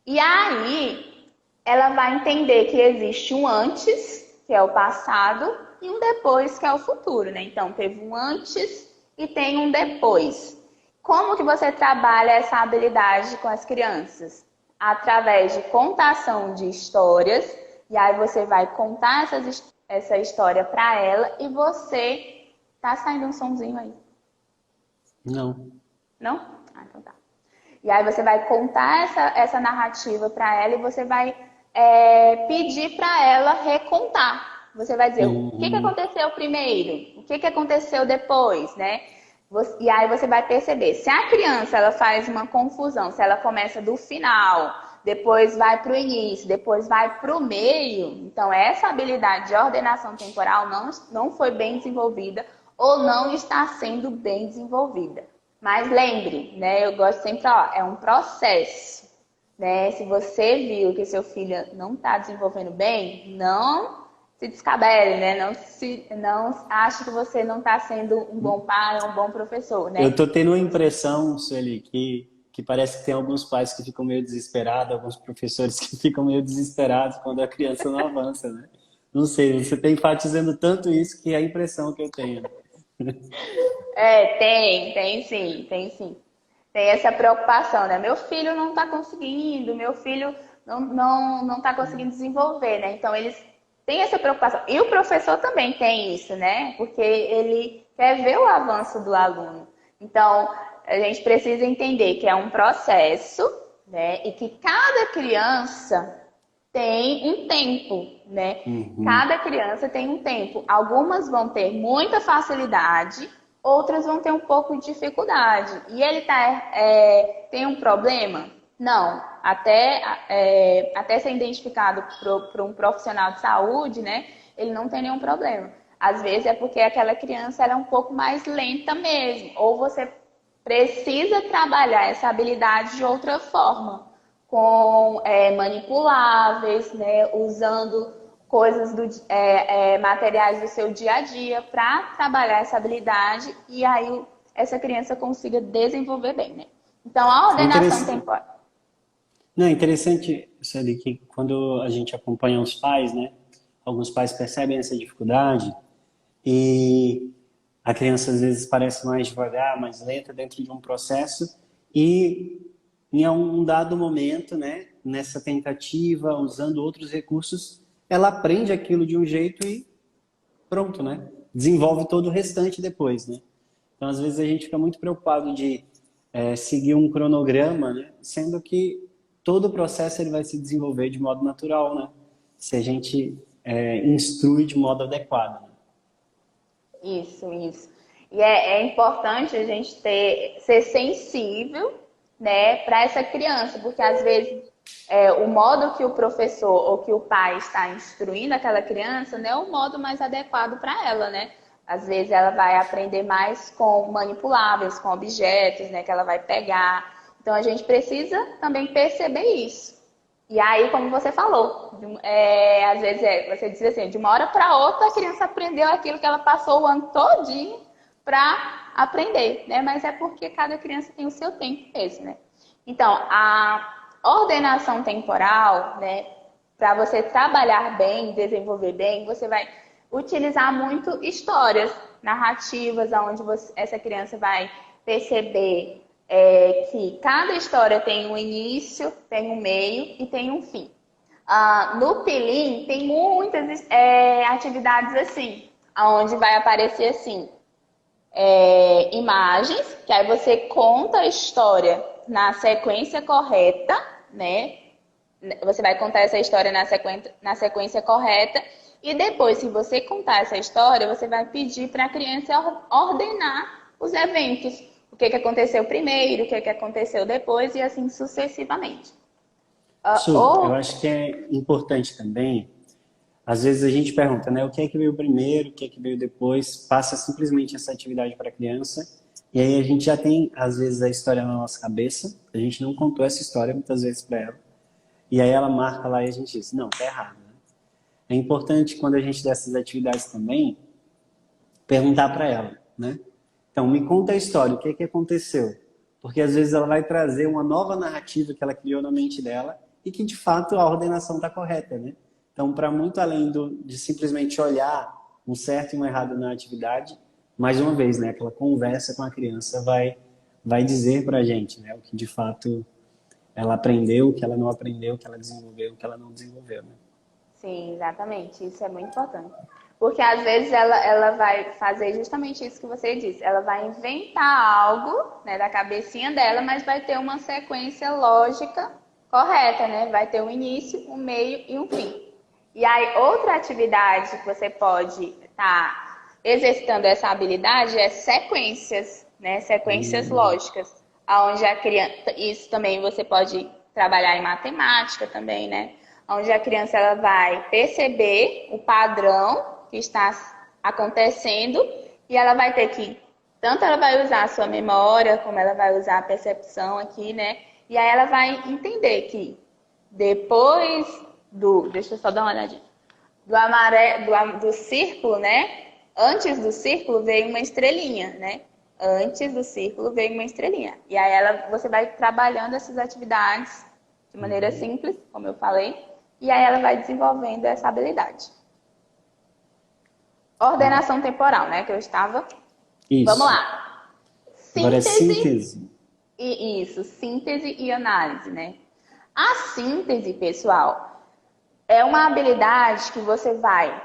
e aí ela vai entender que existe um antes, que é o passado, e um depois, que é o futuro, né? Então, teve um antes e tem um depois. Como que você trabalha essa habilidade com as crianças? Através de contação de histórias, e aí você vai contar essa história para ela e você... Tá saindo um sonzinho aí? Não. Não? Ah, então tá. E aí você vai contar essa narrativa para ela e você vai pedir para ela recontar. Você vai dizer o que aconteceu primeiro, o que aconteceu depois, né? E aí você vai perceber, se a criança ela faz uma confusão, se ela começa do final, depois vai para o início, depois vai para o meio, então essa habilidade de ordenação temporal não foi bem desenvolvida ou não está sendo bem desenvolvida. Mas lembre, né? Eu gosto sempre, é um processo, né? Se você viu que seu filho não está desenvolvendo bem, não se descabele, né? Não ache que você não está sendo um bom pai, um bom professor, né? Eu tô tendo a impressão, Sueli, que parece que tem alguns pais que ficam meio desesperados, alguns professores que ficam meio desesperados quando a criança não avança, né? Não sei, você está enfatizando tanto isso que é a impressão que eu tenho. Tem sim, tem sim. Tem essa preocupação, né? Meu filho não está conseguindo, meu filho não está conseguindo desenvolver, né? Então, eles têm essa preocupação. E o professor também tem isso, né? Porque ele quer ver o avanço do aluno. Então, a gente precisa entender que é um processo, né? E que cada criança tem um tempo, né? Cada criança tem um tempo. Algumas vão ter muita facilidade, outras vão ter um pouco de dificuldade. E ele tem um problema? Não. Até ser identificado por um profissional de saúde, né? Ele não tem nenhum problema. Às vezes é porque aquela criança ela é um pouco mais lenta mesmo. Ou você precisa trabalhar essa habilidade de outra forma, com manipuláveis, né? Usando coisas materiais do seu dia a dia para trabalhar essa habilidade e aí essa criança consiga desenvolver bem, né? Então, a ordenação temporal. Não, é interessante, Sueli, que quando a gente acompanha os pais, né? Alguns pais percebem essa dificuldade e a criança às vezes parece mais devagar, mais lenta dentro de um processo e em um dado momento, né? Nessa tentativa, usando outros recursos, ela aprende aquilo de um jeito e pronto, né? Desenvolve todo o restante depois, né? Então, às vezes, a gente fica muito preocupado de seguir um cronograma, né? Sendo que todo o processo ele vai se desenvolver de modo natural, né? Se a gente instrui de modo adequado. Né? Isso, isso. E é importante a gente ser sensível, né, para essa criança, porque às vezes o modo que o professor ou que o pai está instruindo aquela criança não é o modo mais adequado para ela, né? Às vezes ela vai aprender mais com manipuláveis, com objetos, né, que ela vai pegar. Então a gente precisa também perceber isso. E aí, como você falou, às vezes você diz assim, de uma hora para outra a criança aprendeu aquilo que ela passou o ano todinho para aprender, né? Mas é porque cada criança tem o seu tempo mesmo, né? Então, a ordenação temporal, né? Para você trabalhar bem, desenvolver bem, você vai utilizar muito histórias, narrativas, onde essa criança vai perceber que cada história tem um início, tem um meio e tem um fim. No Pilim tem muitas atividades assim, onde vai aparecer assim, imagens, que aí você conta a história na sequência correta, né? Você vai contar essa história na sequência correta, e depois, se você contar essa história, você vai pedir para a criança ordenar os eventos. O que aconteceu primeiro, o que aconteceu depois, e assim sucessivamente. Eu acho que é importante também, às vezes a gente pergunta, né, o que é que veio primeiro, o que é que veio depois, passa simplesmente essa atividade para a criança, e aí a gente já tem, às vezes, a história na nossa cabeça, a gente não contou essa história muitas vezes para ela, e aí ela marca lá e a gente diz, não, tá errado, né? É importante, quando a gente dá essas atividades também, perguntar para ela, né? Então, me conta a história, o que é que aconteceu? Porque às vezes ela vai trazer uma nova narrativa que ela criou na mente dela e que de fato a ordenação está correta, né? Então, para muito além de simplesmente olhar um certo e um errado na atividade, mais uma vez, né? Aquela conversa com a criança vai dizer para a gente, né? O que de fato ela aprendeu, o que ela não aprendeu, o que ela desenvolveu, o que ela não desenvolveu, né? Sim, exatamente. Isso é muito importante. Porque às vezes ela vai fazer justamente isso que você disse. Ela vai inventar algo, né, da cabecinha dela, mas vai ter uma sequência lógica correta, né? Vai ter um início, um meio e um fim. E aí, outra atividade que você pode estar exercitando essa habilidade é sequências, né? Sequências lógicas. Onde a criança, isso também você pode trabalhar em matemática também, né? Onde a criança ela vai perceber o padrão que está acontecendo e ela vai ter que, tanto ela vai usar a sua memória, como ela vai usar a percepção aqui, né? E aí ela vai entender que depois deixa eu só dar uma olhadinha, do círculo, né? Antes do círculo veio uma estrelinha, né? Antes do círculo veio uma estrelinha. E aí você vai trabalhando essas atividades de maneira simples, como eu falei, e aí ela vai desenvolvendo essa habilidade. Ordenação temporal, né? Que eu estava. Vamos Isso. lá. Agora é síntese. Síntese e análise, né? A síntese, pessoal, é uma habilidade que você vai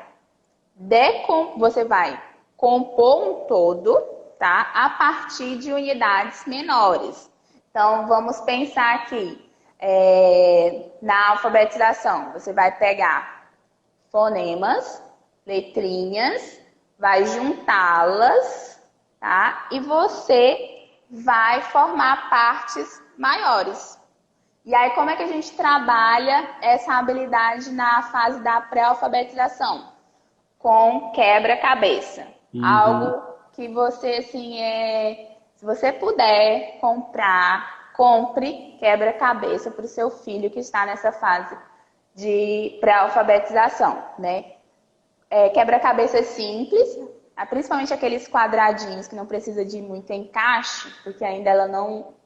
compor um todo, tá? A partir de unidades menores. Então, vamos pensar aqui na alfabetização. Você vai pegar fonemas, letrinhas, vai juntá-las, tá? E você vai formar partes maiores. E aí, como é que a gente trabalha essa habilidade na fase da pré-alfabetização? Com quebra-cabeça. Algo que você, assim, se você puder compre quebra-cabeça para o seu filho que está nessa fase de pré-alfabetização, né? Quebra-cabeça simples, principalmente aqueles quadradinhos que não precisa de muito encaixe, porque ainda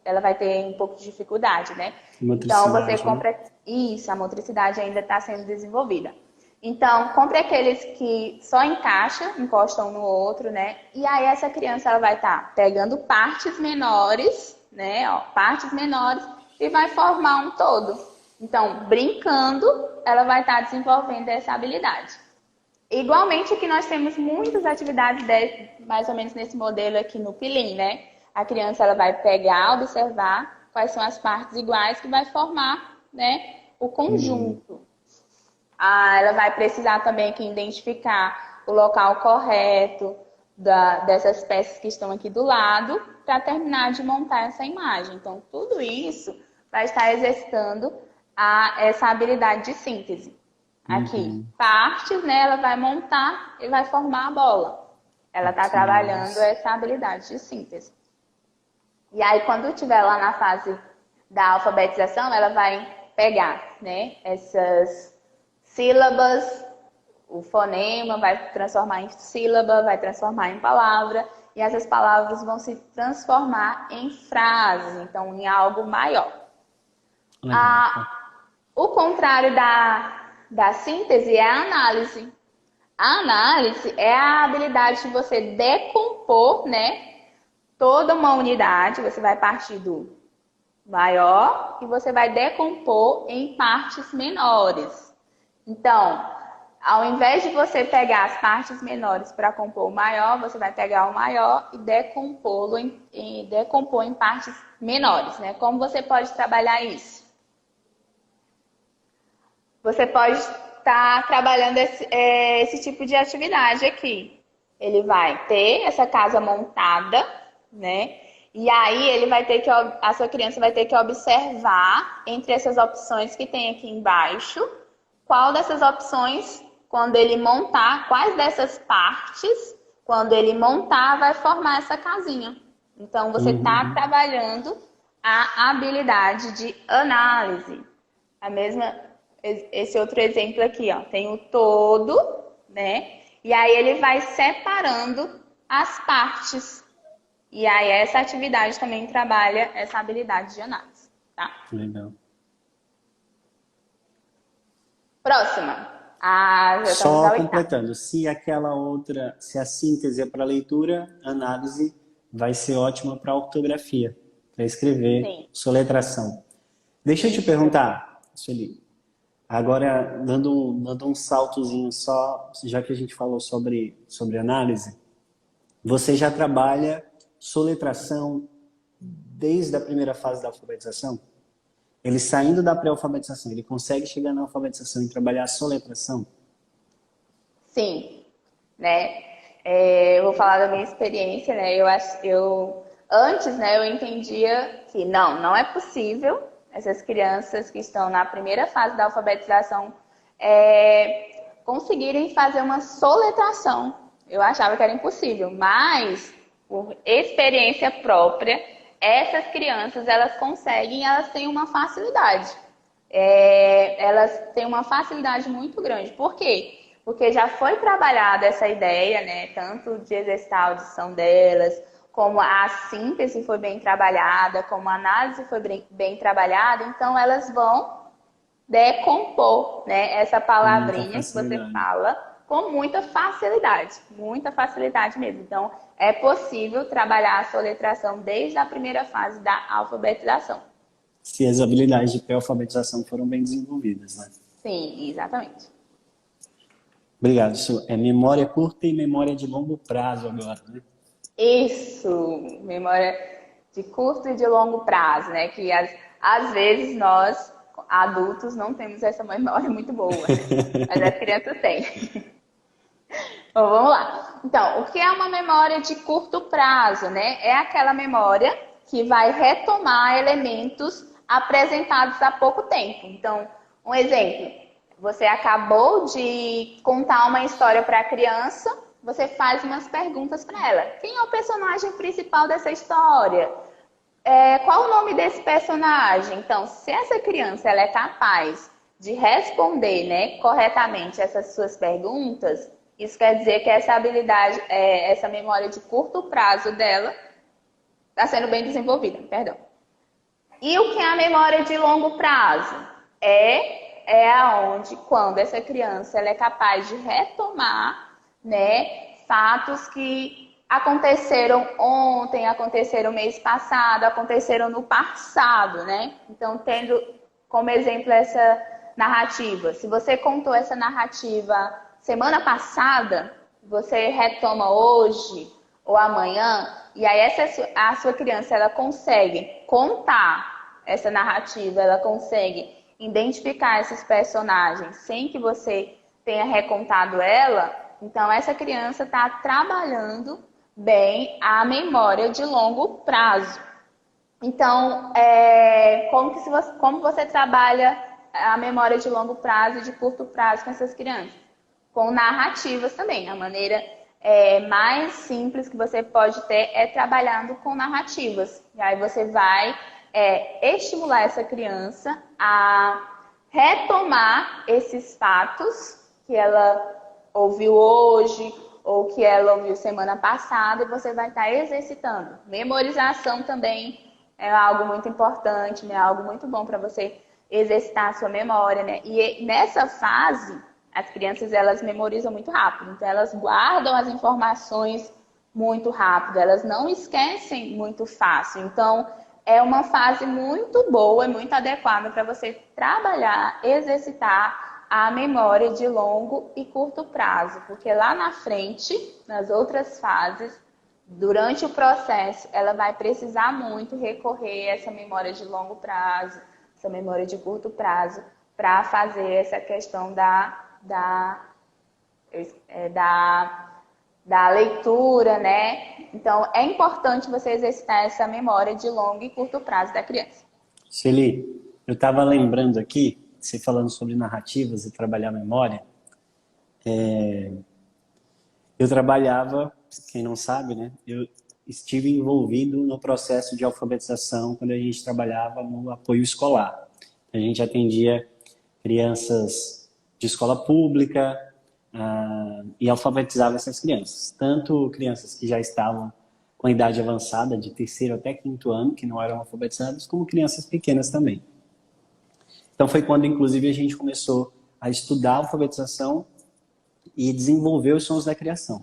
ela vai ter um pouco de dificuldade, né? Então você compra isso, a motricidade ainda está sendo desenvolvida. Então, compre aqueles que só encostam um no outro, né? E aí essa criança ela vai estar pegando partes menores, né? Partes menores e vai formar um todo. Então, brincando, ela vai estar desenvolvendo essa habilidade. Igualmente que nós temos muitas atividades mais ou menos nesse modelo aqui no Pilim, né? A criança ela vai pegar, observar quais são as partes iguais que vai formar, né, o conjunto. Ela vai precisar também aqui identificar o local correto dessas peças que estão aqui do lado para terminar de montar essa imagem. Então, tudo isso vai estar exercitando essa habilidade de síntese. Aqui, partes, né? Ela vai montar e vai formar a bola. Ela está trabalhando essa habilidade de síntese. E aí, quando estiver lá na fase da alfabetização, ela vai pegar, né, essas sílabas, o fonema vai transformar em sílaba, vai transformar em palavra, e essas palavras vão se transformar em frases, então em algo maior. O contrário da síntese é a análise. A análise é a habilidade de você decompor, né, toda uma unidade, você vai partir do maior e você vai decompor em partes menores. Então, ao invés de você pegar as partes menores para compor o maior, você vai pegar o maior e decompor em partes menores, né? Como você pode trabalhar isso? Você pode estar trabalhando esse tipo de atividade aqui. Ele vai ter essa casa montada, né? E aí a sua criança vai ter que observar entre essas opções que tem aqui embaixo, qual dessas opções, quando ele montar, quais dessas partes, quando ele montar, vai formar essa casinha. Então, você está trabalhando a habilidade de análise. Esse outro exemplo aqui, ó, tem o todo, né? E aí ele vai separando as partes. E aí essa atividade também trabalha essa habilidade de análise, tá? Legal. Próxima. Já estamos Só na oitava. completando, se a síntese é para leitura, análise vai ser ótima para ortografia, para escrever, Sim. soletração. Deixa eu te perguntar, Sueli, agora dando um saltozinho só, já que a gente falou sobre análise, você já trabalha soletração desde a primeira fase da alfabetização? Ele saindo da pré-alfabetização, ele consegue chegar na alfabetização e trabalhar a soletração? Sim, né? Eu vou falar da minha experiência, né? Antes, né, eu entendia que não é possível essas crianças que estão na primeira fase da alfabetização conseguirem fazer uma soletração. Eu achava que era impossível, mas por experiência própria, essas crianças, elas conseguem, elas têm uma facilidade. Elas têm uma facilidade muito grande. Por quê? Porque já foi trabalhada essa ideia, né? Tanto de exercitar a audição delas, como a síntese foi bem trabalhada, como a análise foi bem trabalhada. Então, elas vão decompor, né, essa palavrinha que você fala com muita facilidade mesmo. Então, é possível trabalhar a soletração desde a primeira fase da alfabetização. Se as habilidades de pré-alfabetização foram bem desenvolvidas, né? Sim, exatamente. Obrigado, Su. É memória curta e memória de longo prazo agora, né? Isso, memória de curto e de longo prazo, né? Que às vezes nós, adultos, não temos essa memória muito boa, né? Mas as crianças têm. Bom, vamos lá. Então, o que é uma memória de curto prazo, né? É aquela memória que vai retomar elementos apresentados há pouco tempo. Então, um exemplo, você acabou de contar uma história para a criança, você faz umas perguntas para ela. Quem é o personagem principal dessa história? Qual o nome desse personagem? Então, se essa criança ela é capaz de responder, né, corretamente essas suas perguntas, isso quer dizer que essa habilidade, essa memória de curto prazo dela está sendo bem desenvolvida, perdão. E o que é a memória de longo prazo? É aonde, quando essa criança ela é capaz de retomar, né, fatos que aconteceram ontem, aconteceram mês passado, aconteceram no passado, né? Então, tendo como exemplo essa narrativa. Se você contou essa narrativa semana passada, você retoma hoje ou amanhã, e aí a sua criança ela consegue contar essa narrativa, ela consegue identificar esses personagens sem que você tenha recontado ela, então essa criança está trabalhando bem a memória de longo prazo. Então, como você trabalha a memória de longo prazo e de curto prazo com essas crianças? Com narrativas também. A maneira mais simples que você pode ter é trabalhando com narrativas. E aí você vai estimular essa criança a retomar esses fatos que ela ouviu hoje ou que ela ouviu semana passada e você vai estar exercitando. Memorização também é algo muito importante, né? Algo muito bom para você exercitar a sua memória, né? E nessa fase, as crianças elas memorizam muito rápido. Então, elas guardam as informações muito rápido, elas não esquecem muito fácil. Então, é uma fase muito boa e muito adequada para você trabalhar, exercitar a memória de longo e curto prazo, porque lá na frente, nas outras fases, durante o processo, ela vai precisar muito recorrer a essa memória de longo prazo, essa memória de curto prazo, para fazer essa questão da leitura, né? Então, é importante você exercitar essa memória de longo e curto prazo da criança. Sueli, eu estava lembrando aqui, você falando sobre narrativas e trabalhar a memória, eu trabalhava, quem não sabe, né? Eu estive envolvido no processo de alfabetização quando a gente trabalhava no apoio escolar. A gente atendia crianças de escola pública e alfabetizava essas crianças. Tanto crianças que já estavam com a idade avançada, de terceiro até quinto ano, que não eram alfabetizadas, como crianças pequenas também. Então foi quando, inclusive, a gente começou a estudar a alfabetização e desenvolver os sons da criação.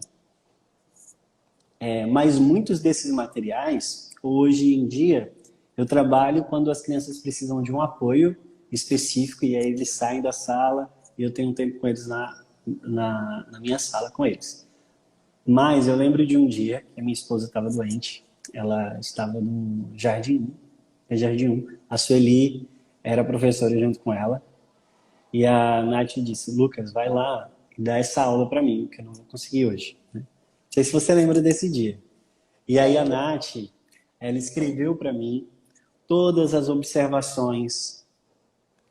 Mas muitos desses materiais, hoje em dia, eu trabalho quando as crianças precisam de um apoio específico e aí eles saem da sala e eu tenho um tempo com eles na minha sala com eles. Mas eu lembro de um dia que a minha esposa estava doente, ela estava no Jardim 1, Jardim 1. A Sueli era professora junto com ela e a Nath disse, Lucas, vai lá e dá essa aula para mim, que eu não vou conseguir hoje. Não sei se você lembra desse dia. E aí a Nath, ela escreveu para mim todas as observações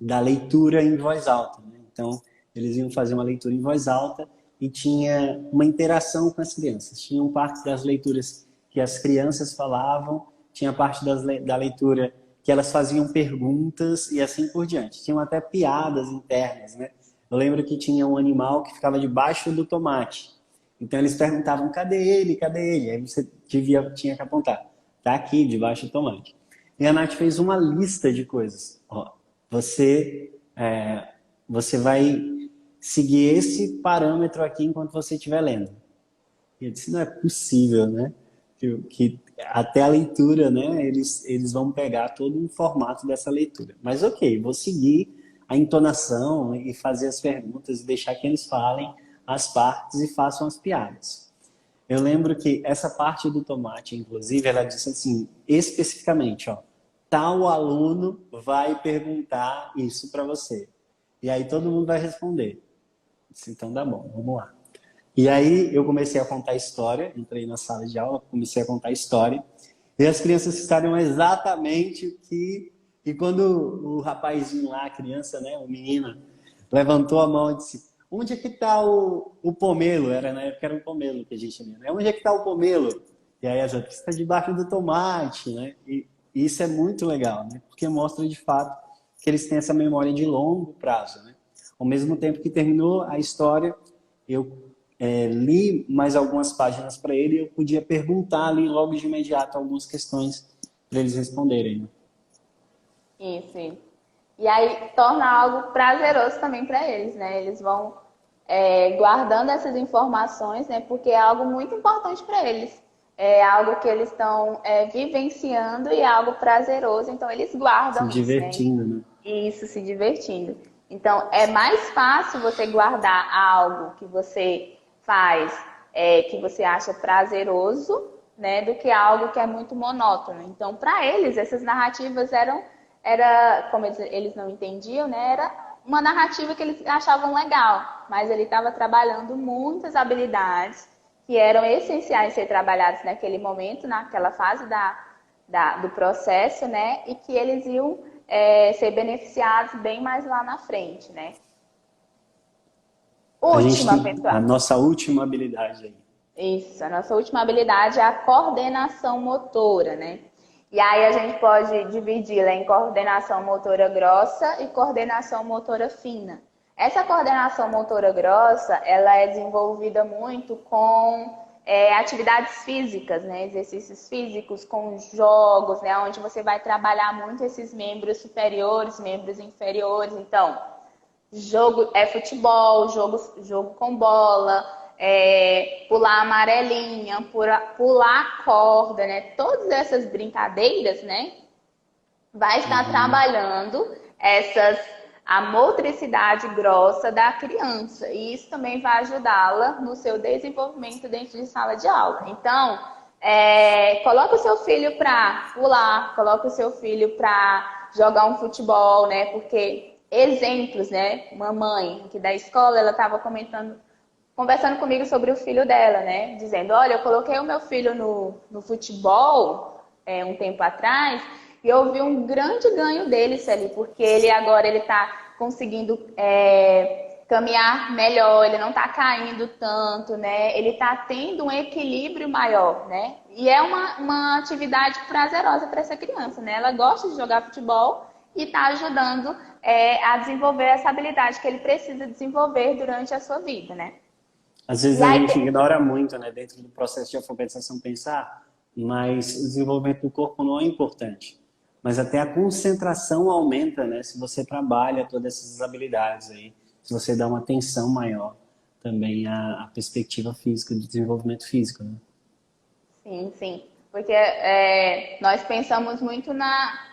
da leitura em voz alta. Né? Então, eles iam fazer uma leitura em voz alta e tinha uma interação com as crianças. Tinha parte das leituras que as crianças falavam, tinha parte da leitura que elas faziam perguntas e assim por diante. Tinham até piadas internas, né? Eu lembro que tinha um animal que ficava debaixo do tomate. Então eles perguntavam, cadê ele, cadê ele? Aí você tinha que apontar, tá aqui, debaixo do tomate. E a Nath fez uma lista de coisas. Ó, você vai seguir esse parâmetro aqui enquanto você estiver lendo. E eu disse, não é possível, né? Que até a leitura, né? Eles vão pegar todo um formato dessa leitura. Mas ok, vou seguir a entonação e fazer as perguntas e deixar que eles falem as partes e façam as piadas. Eu lembro que essa parte do tomate, inclusive, ela disse assim, especificamente, ó, tal aluno vai perguntar isso para você. E aí todo mundo vai responder. Disse, então dá bom, vamos lá. E aí eu comecei a contar história, entrei na sala de aula, comecei a contar história, e as crianças ficaram exatamente o que... E quando o rapazinho lá, a criança, né, o menino, levantou a mão e disse, onde é que está o pomelo? Na época era um pomelo que a gente tinha, né? Onde é que está o pomelo? E aí as outras, está debaixo do tomate, né? E isso é muito legal, né? Porque mostra de fato que eles têm essa memória de longo prazo, né? Ao mesmo tempo que terminou a história, eu li mais algumas páginas para ele e eu podia perguntar ali logo de imediato algumas questões para eles responderem. Né? Isso. E aí torna algo prazeroso também para eles, né? Eles vão guardando essas informações, né? Porque é algo muito importante para eles. É algo que eles estão vivenciando e é algo prazeroso, então eles guardam se divertindo, isso, né? Isso, se divertindo. Então, é mais fácil você guardar algo que você faz, que você acha prazeroso, né, do que algo que é muito monótono. Então, para eles, essas narrativas como eles não entendiam, né, era uma narrativa que eles achavam legal, mas ele estava trabalhando muitas habilidades que eram essenciais ser trabalhadas naquele momento, naquela fase do processo, né, e que eles iam ser beneficiados bem mais lá na frente, né? A nossa última habilidade aí. Isso, a nossa última habilidade é a coordenação motora, né? E aí a gente pode dividi-la em coordenação motora grossa e coordenação motora fina. Essa coordenação motora grossa, ela é desenvolvida muito com atividades físicas, né? Exercícios físicos, com jogos, né? Onde você vai trabalhar muito esses membros superiores, membros inferiores. Então, futebol, jogo com bola, pular amarelinha, pular corda, né? Todas essas brincadeiras, né? Vai estar trabalhando a motricidade grossa da criança. E isso também vai ajudá-la no seu desenvolvimento dentro de sala de aula. Então, coloca o seu filho para pular, coloca o seu filho para jogar um futebol, né? Porque exemplos, né? Uma mãe aqui da escola, ela estava conversando comigo sobre o filho dela, né? Dizendo, olha, eu coloquei o meu filho no futebol um tempo atrás e eu vi um grande ganho dele, Celi, porque ele agora está conseguindo caminhar melhor, ele não está caindo tanto, né? Ele está tendo um equilíbrio maior, né? E é uma atividade prazerosa para essa criança, né? Ela gosta de jogar futebol e está ajudando a desenvolver essa habilidade que ele precisa desenvolver durante a sua vida, né? Às vezes a gente ignora muito, né, dentro do processo de alfabetização pensar, mas o desenvolvimento do corpo não é importante. Mas até a concentração aumenta, né, se você trabalha todas essas habilidades aí, se você dá uma atenção maior também à perspectiva física, do desenvolvimento físico, né? Sim, sim. Porque nós pensamos muito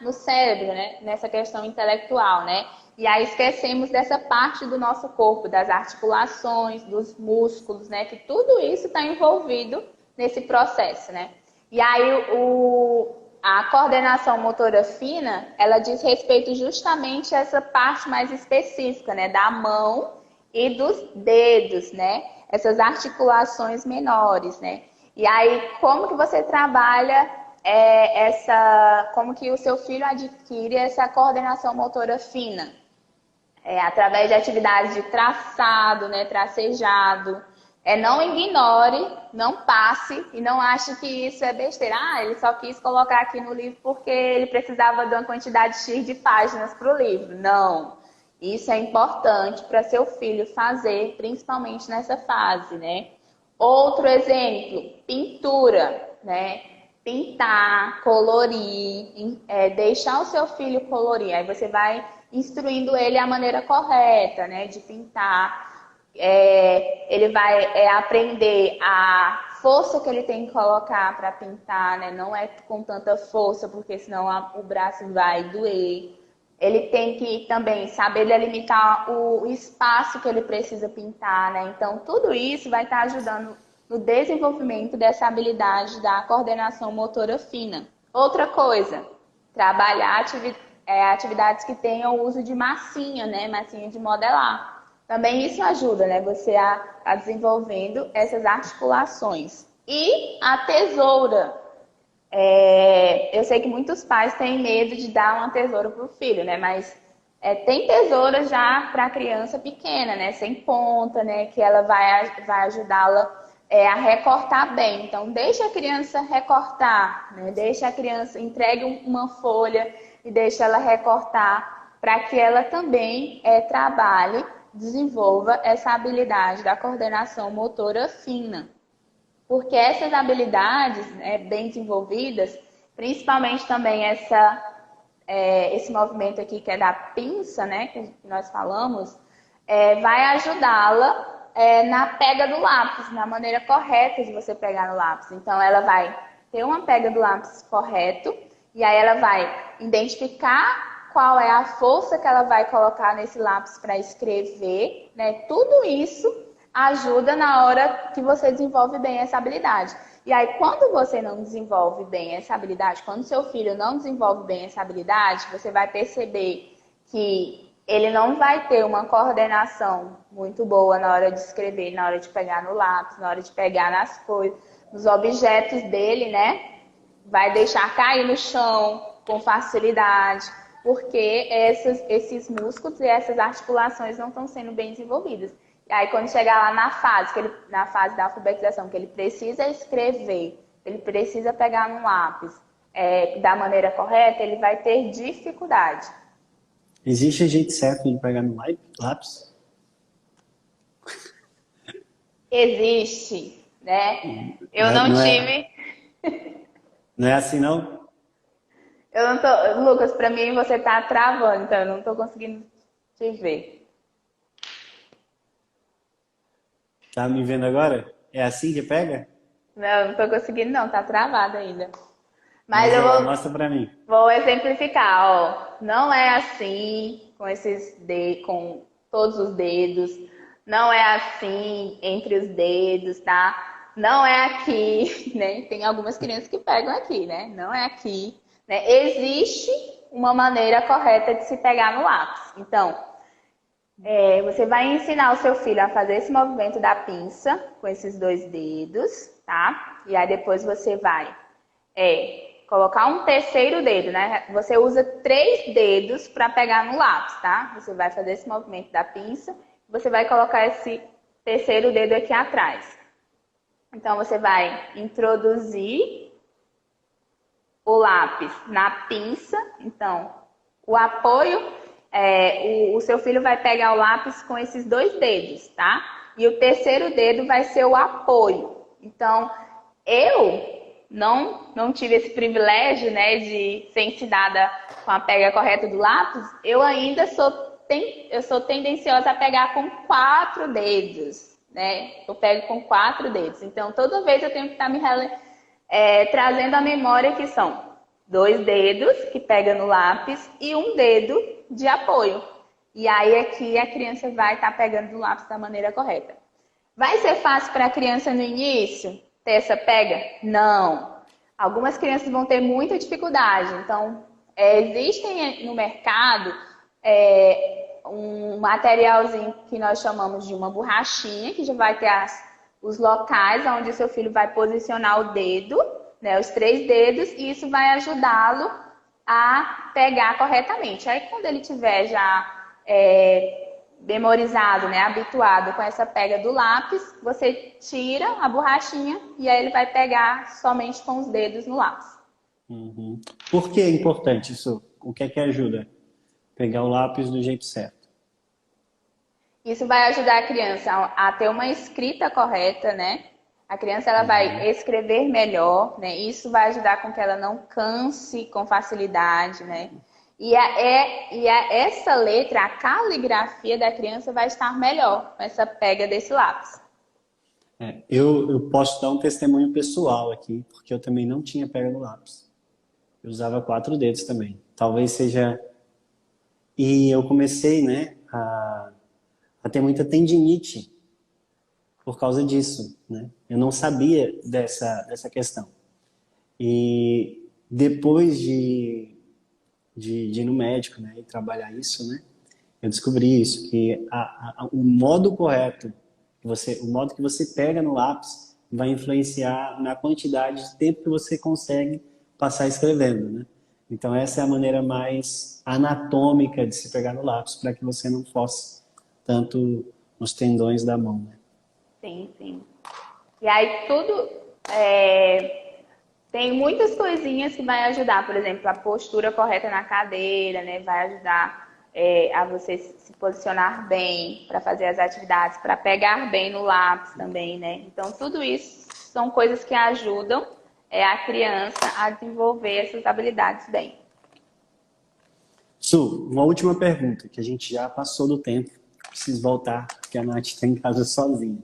no cérebro, né? Nessa questão intelectual, né? E aí esquecemos dessa parte do nosso corpo, das articulações, dos músculos, né? Que tudo isso está envolvido nesse processo, né? E aí a coordenação motora fina, ela diz respeito justamente a essa parte mais específica, né? Da mão e dos dedos, né? Essas articulações menores, né? E aí, como que você trabalha como que o seu filho adquire essa coordenação motora fina? Através de atividades de traçado, né, tracejado. Não ignore, não passe e não ache que isso é besteira. Ele só quis colocar aqui no livro porque ele precisava de uma quantidade X de páginas para o livro. Não. Isso é importante para seu filho fazer, principalmente nessa fase, né? Outro exemplo, pintura, né? Pintar, colorir, deixar o seu filho colorir. Aí você vai instruindo ele a maneira correta, né? De pintar. Ele vai aprender a força que ele tem que colocar para pintar, né? Não é com tanta força, porque senão o braço vai doer. Ele tem que também saber delimitar o espaço que ele precisa pintar, né? Então, tudo isso vai estar ajudando no desenvolvimento dessa habilidade da coordenação motora fina. Outra coisa, trabalhar atividades que tenham o uso de massinha, né? Massinha de modelar. Também isso ajuda, né? Você a desenvolvendo essas articulações. E a tesoura. Eu sei que muitos pais têm medo de dar uma tesoura para o filho, né? Mas tem tesoura já para a criança pequena, né? Sem ponta, né? Que ela vai ajudá-la a recortar bem. Então, deixa a criança recortar, né? Deixa a criança, entregue uma folha e deixa ela recortar para que ela também trabalhe, desenvolva essa habilidade da coordenação motora fina. Porque essas habilidades bem desenvolvidas, principalmente também esse movimento aqui que é da pinça, né, que nós falamos, vai ajudá-la na pega do lápis, na maneira correta de você pegar no lápis. Então, ela vai ter uma pega do lápis correto, e aí ela vai identificar qual é a força que ela vai colocar nesse lápis para escrever, né? Tudo isso ajuda na hora que você desenvolve bem essa habilidade. E aí, quando você não desenvolve bem essa habilidade, quando seu filho não desenvolve bem essa habilidade, você vai perceber que ele não vai ter uma coordenação muito boa na hora de escrever, na hora de pegar no lápis, na hora de pegar nas coisas, nos objetos dele, né? Vai deixar cair no chão com facilidade, porque esses músculos e essas articulações não estão sendo bem desenvolvidas. E aí, quando chegar lá na fase da alfabetização, que ele precisa escrever, ele precisa pegar no lápis da maneira correta, ele vai ter dificuldade. Existe jeito certo de pegar no lápis? Existe, né? Eu não tive. Não é assim, não? Eu não tô. Lucas, pra mim você tá travando, então eu não tô conseguindo te ver. Tá me vendo agora? É assim que pega? Não, não tô conseguindo não, tá travado ainda. Mas Mas eu mostra pra mim. vou exemplificar, ó. Não é assim com com todos os dedos. Não é assim entre os dedos, tá? Não é aqui, né? Tem algumas crianças que pegam aqui, né? Não é aqui, né? Existe uma maneira correta de se pegar no lápis. Então, você vai ensinar o seu filho a fazer esse movimento da pinça com esses dois dedos, tá? E aí depois você vai colocar um terceiro dedo, né? Você usa 3 dedos para pegar no lápis, tá? Você vai fazer esse movimento da pinça, você vai colocar esse terceiro dedo aqui atrás. Então você vai introduzir o lápis na pinça, então o apoio, o seu filho vai pegar o lápis com esses 2 dedos, tá? E o terceiro dedo vai ser o apoio. Então, eu não tive esse privilégio, né, de ser ensinada com a pega correta do lápis. Eu ainda sou tendenciosa a pegar com 4 dedos, né? Eu pego com 4 dedos. Então, toda vez eu tenho que estar me trazendo a memória que são 2 dedos que pega no lápis e um dedo de apoio. E aí aqui a criança vai estar pegando no lápis da maneira correta. Vai ser fácil para a criança no início ter essa pega? Não. Algumas crianças vão ter muita dificuldade. Então, existem no mercado um materialzinho que nós chamamos de uma borrachinha, que já vai ter os locais onde o seu filho vai posicionar o dedo, né, os 3 dedos, e isso vai ajudá-lo a pegar corretamente. Aí, quando ele tiver já memorizado, né, habituado com essa pega do lápis, você tira a borrachinha e aí ele vai pegar somente com os dedos no lápis. Uhum. Por que é importante isso? O que é que ajuda? Pegar o lápis do jeito certo. Isso vai ajudar a criança a ter uma escrita correta, né? A criança ela vai escrever melhor, né? Isso vai ajudar com que ela não canse com facilidade, né? Essa letra, a caligrafia da criança vai estar melhor com essa pega desse lápis. Eu posso dar um testemunho pessoal aqui, porque eu também não tinha pega no lápis. Eu usava 4 dedos também. Talvez seja... E eu comecei, né, a ter muita tendinite por causa disso, né? Eu não sabia dessa questão. E depois de ir no médico, né, e trabalhar isso, né, eu descobri isso, que o modo correto, o modo que você pega no lápis vai influenciar na quantidade de tempo que você consegue passar escrevendo, né? Então essa é a maneira mais anatômica de se pegar no lápis, para que você não force tanto os tendões da mão, né? Sim, sim. E aí tudo tem muitas coisinhas que vai ajudar, por exemplo, a postura correta na cadeira, né? Vai ajudar a você se posicionar bem para fazer as atividades, para pegar bem no lápis também, né? Então tudo isso são coisas que ajudam a criança a desenvolver essas habilidades bem. Su, uma última pergunta, que a gente já passou do tempo. Preciso voltar, porque a Nath está em casa sozinha.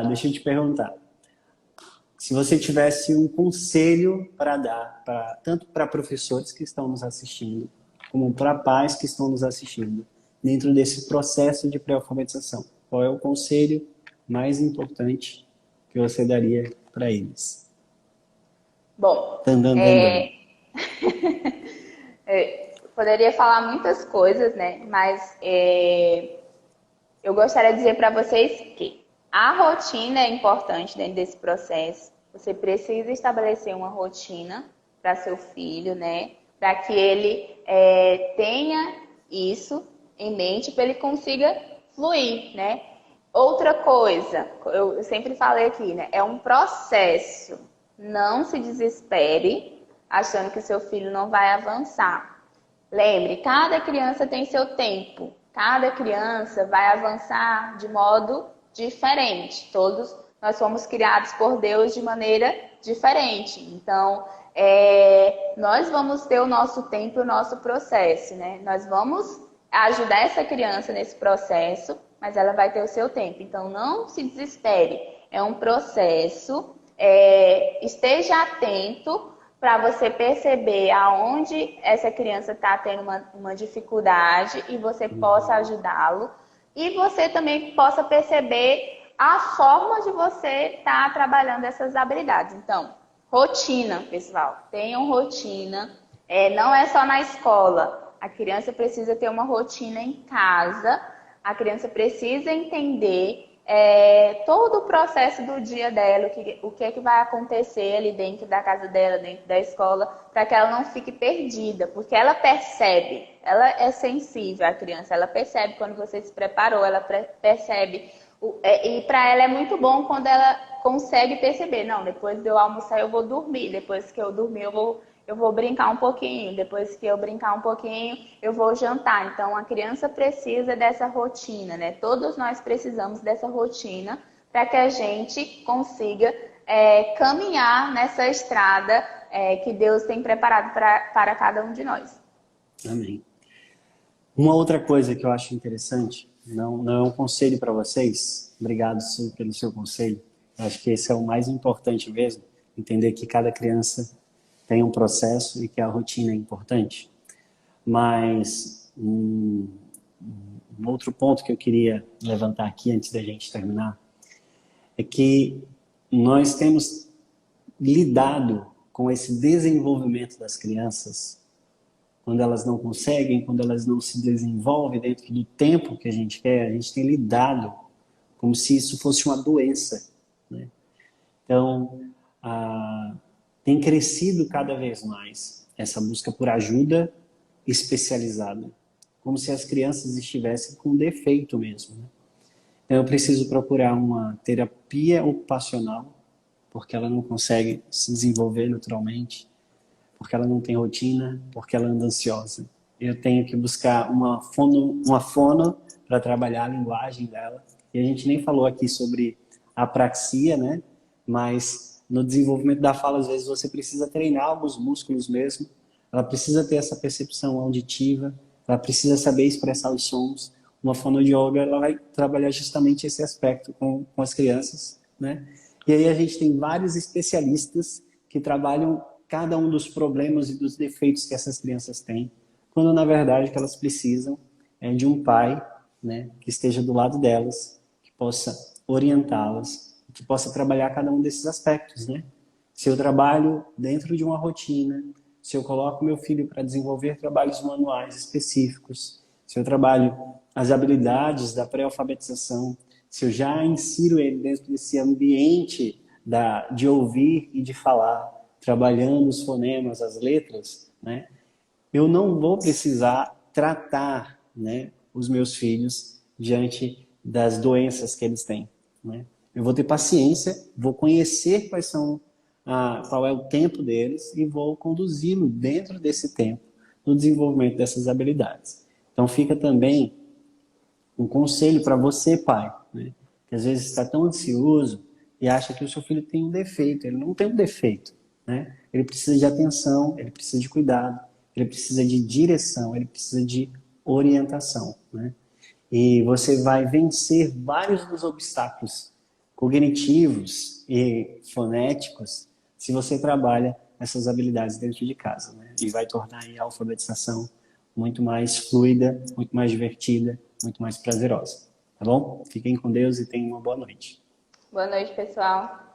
Deixa eu te perguntar. Se você tivesse um conselho para dar, tanto para professores que estão nos assistindo, como para pais que estão nos assistindo, dentro desse processo de pré-alfabetização, qual é o conselho mais importante que você daria para eles? Bom, Tandam. poderia falar muitas coisas, né? Mas eu gostaria de dizer para vocês que a rotina é importante dentro desse processo. Você precisa estabelecer uma rotina para seu filho, né? Para que ele tenha isso em mente, para ele consiga fluir, né? Outra coisa, eu sempre falei aqui, né? É um processo. Não se desespere achando que seu filho não vai avançar. Lembre, cada criança tem seu tempo. Cada criança vai avançar de modo diferente. Todos nós fomos criados por Deus de maneira diferente. Então, nós vamos ter o nosso tempo e o nosso processo, né? Nós vamos ajudar essa criança nesse processo, mas ela vai ter o seu tempo. Então, não se desespere. É um processo. Esteja atento para você perceber aonde essa criança está tendo uma dificuldade e você possa ajudá-lo. E você também possa perceber a forma de você estar trabalhando essas habilidades. Então, rotina, pessoal. Tenham rotina. Não é só na escola. A criança precisa ter uma rotina em casa. A criança precisa entender todo o processo do dia dela, o que é que vai acontecer ali dentro da casa dela, dentro da escola, para que ela não fique perdida, porque ela percebe, ela é sensível, a criança, ela percebe quando você se preparou, ela percebe, e para ela é muito bom quando ela consegue perceber, não, depois de eu almoçar eu vou dormir, depois que eu dormir eu vou brincar um pouquinho, depois que eu brincar um pouquinho, eu vou jantar. Então, a criança precisa dessa rotina, né? Todos nós precisamos dessa rotina para que a gente consiga caminhar nessa estrada que Deus tem preparado para cada um de nós. Amém. Uma outra coisa que eu acho interessante, não é um conselho para vocês, obrigado pelo seu conselho, eu acho que esse é o mais importante mesmo, entender que cada criança tem um processo e que a rotina é importante. Mas um outro ponto que eu queria levantar aqui antes da gente terminar é que nós temos lidado com esse desenvolvimento das crianças quando elas não conseguem, quando elas não se desenvolvem dentro do tempo que a gente quer, a gente tem lidado como se isso fosse uma doença, né? Então, tem crescido cada vez mais essa busca por ajuda especializada, como se as crianças estivessem com defeito mesmo, né? Então eu preciso procurar uma terapia ocupacional, porque ela não consegue se desenvolver naturalmente, porque ela não tem rotina, porque ela anda ansiosa. Eu tenho que buscar uma fono para trabalhar a linguagem dela. E a gente nem falou aqui sobre apraxia, né? Mas no desenvolvimento da fala, às vezes você precisa treinar alguns músculos mesmo. Ela precisa ter essa percepção auditiva, ela precisa saber expressar os sons. Uma fonoaudióloga, ela vai trabalhar justamente esse aspecto com as crianças, né? E aí a gente tem vários especialistas que trabalham cada um dos problemas e dos defeitos que essas crianças têm, quando na verdade o que elas precisam é de um pai, né, que esteja do lado delas, que possa orientá-las, que possa trabalhar cada um desses aspectos, né? Se eu trabalho dentro de uma rotina, se eu coloco meu filho para desenvolver trabalhos manuais específicos, se eu trabalho as habilidades da pré-alfabetização, se eu já insiro ele dentro desse ambiente de ouvir e de falar, trabalhando os fonemas, as letras, né, eu não vou precisar tratar, né, os meus filhos diante das doenças que eles têm, né? Eu vou ter paciência, vou conhecer qual é o tempo deles e vou conduzi-lo dentro desse tempo no desenvolvimento dessas habilidades. Então fica também um conselho para você, pai, né, que às vezes está tão ansioso e acha que o seu filho tem um defeito. Ele não tem um defeito, né? Ele precisa de atenção, ele precisa de cuidado, ele precisa de direção, ele precisa de orientação, né? E você vai vencer vários dos obstáculos cognitivos e fonéticos se você trabalha essas habilidades dentro de casa, né? E vai tornar aí a alfabetização muito mais fluida, muito mais divertida, muito mais prazerosa. Tá bom? Fiquem com Deus e tenham uma boa noite. Boa noite, pessoal.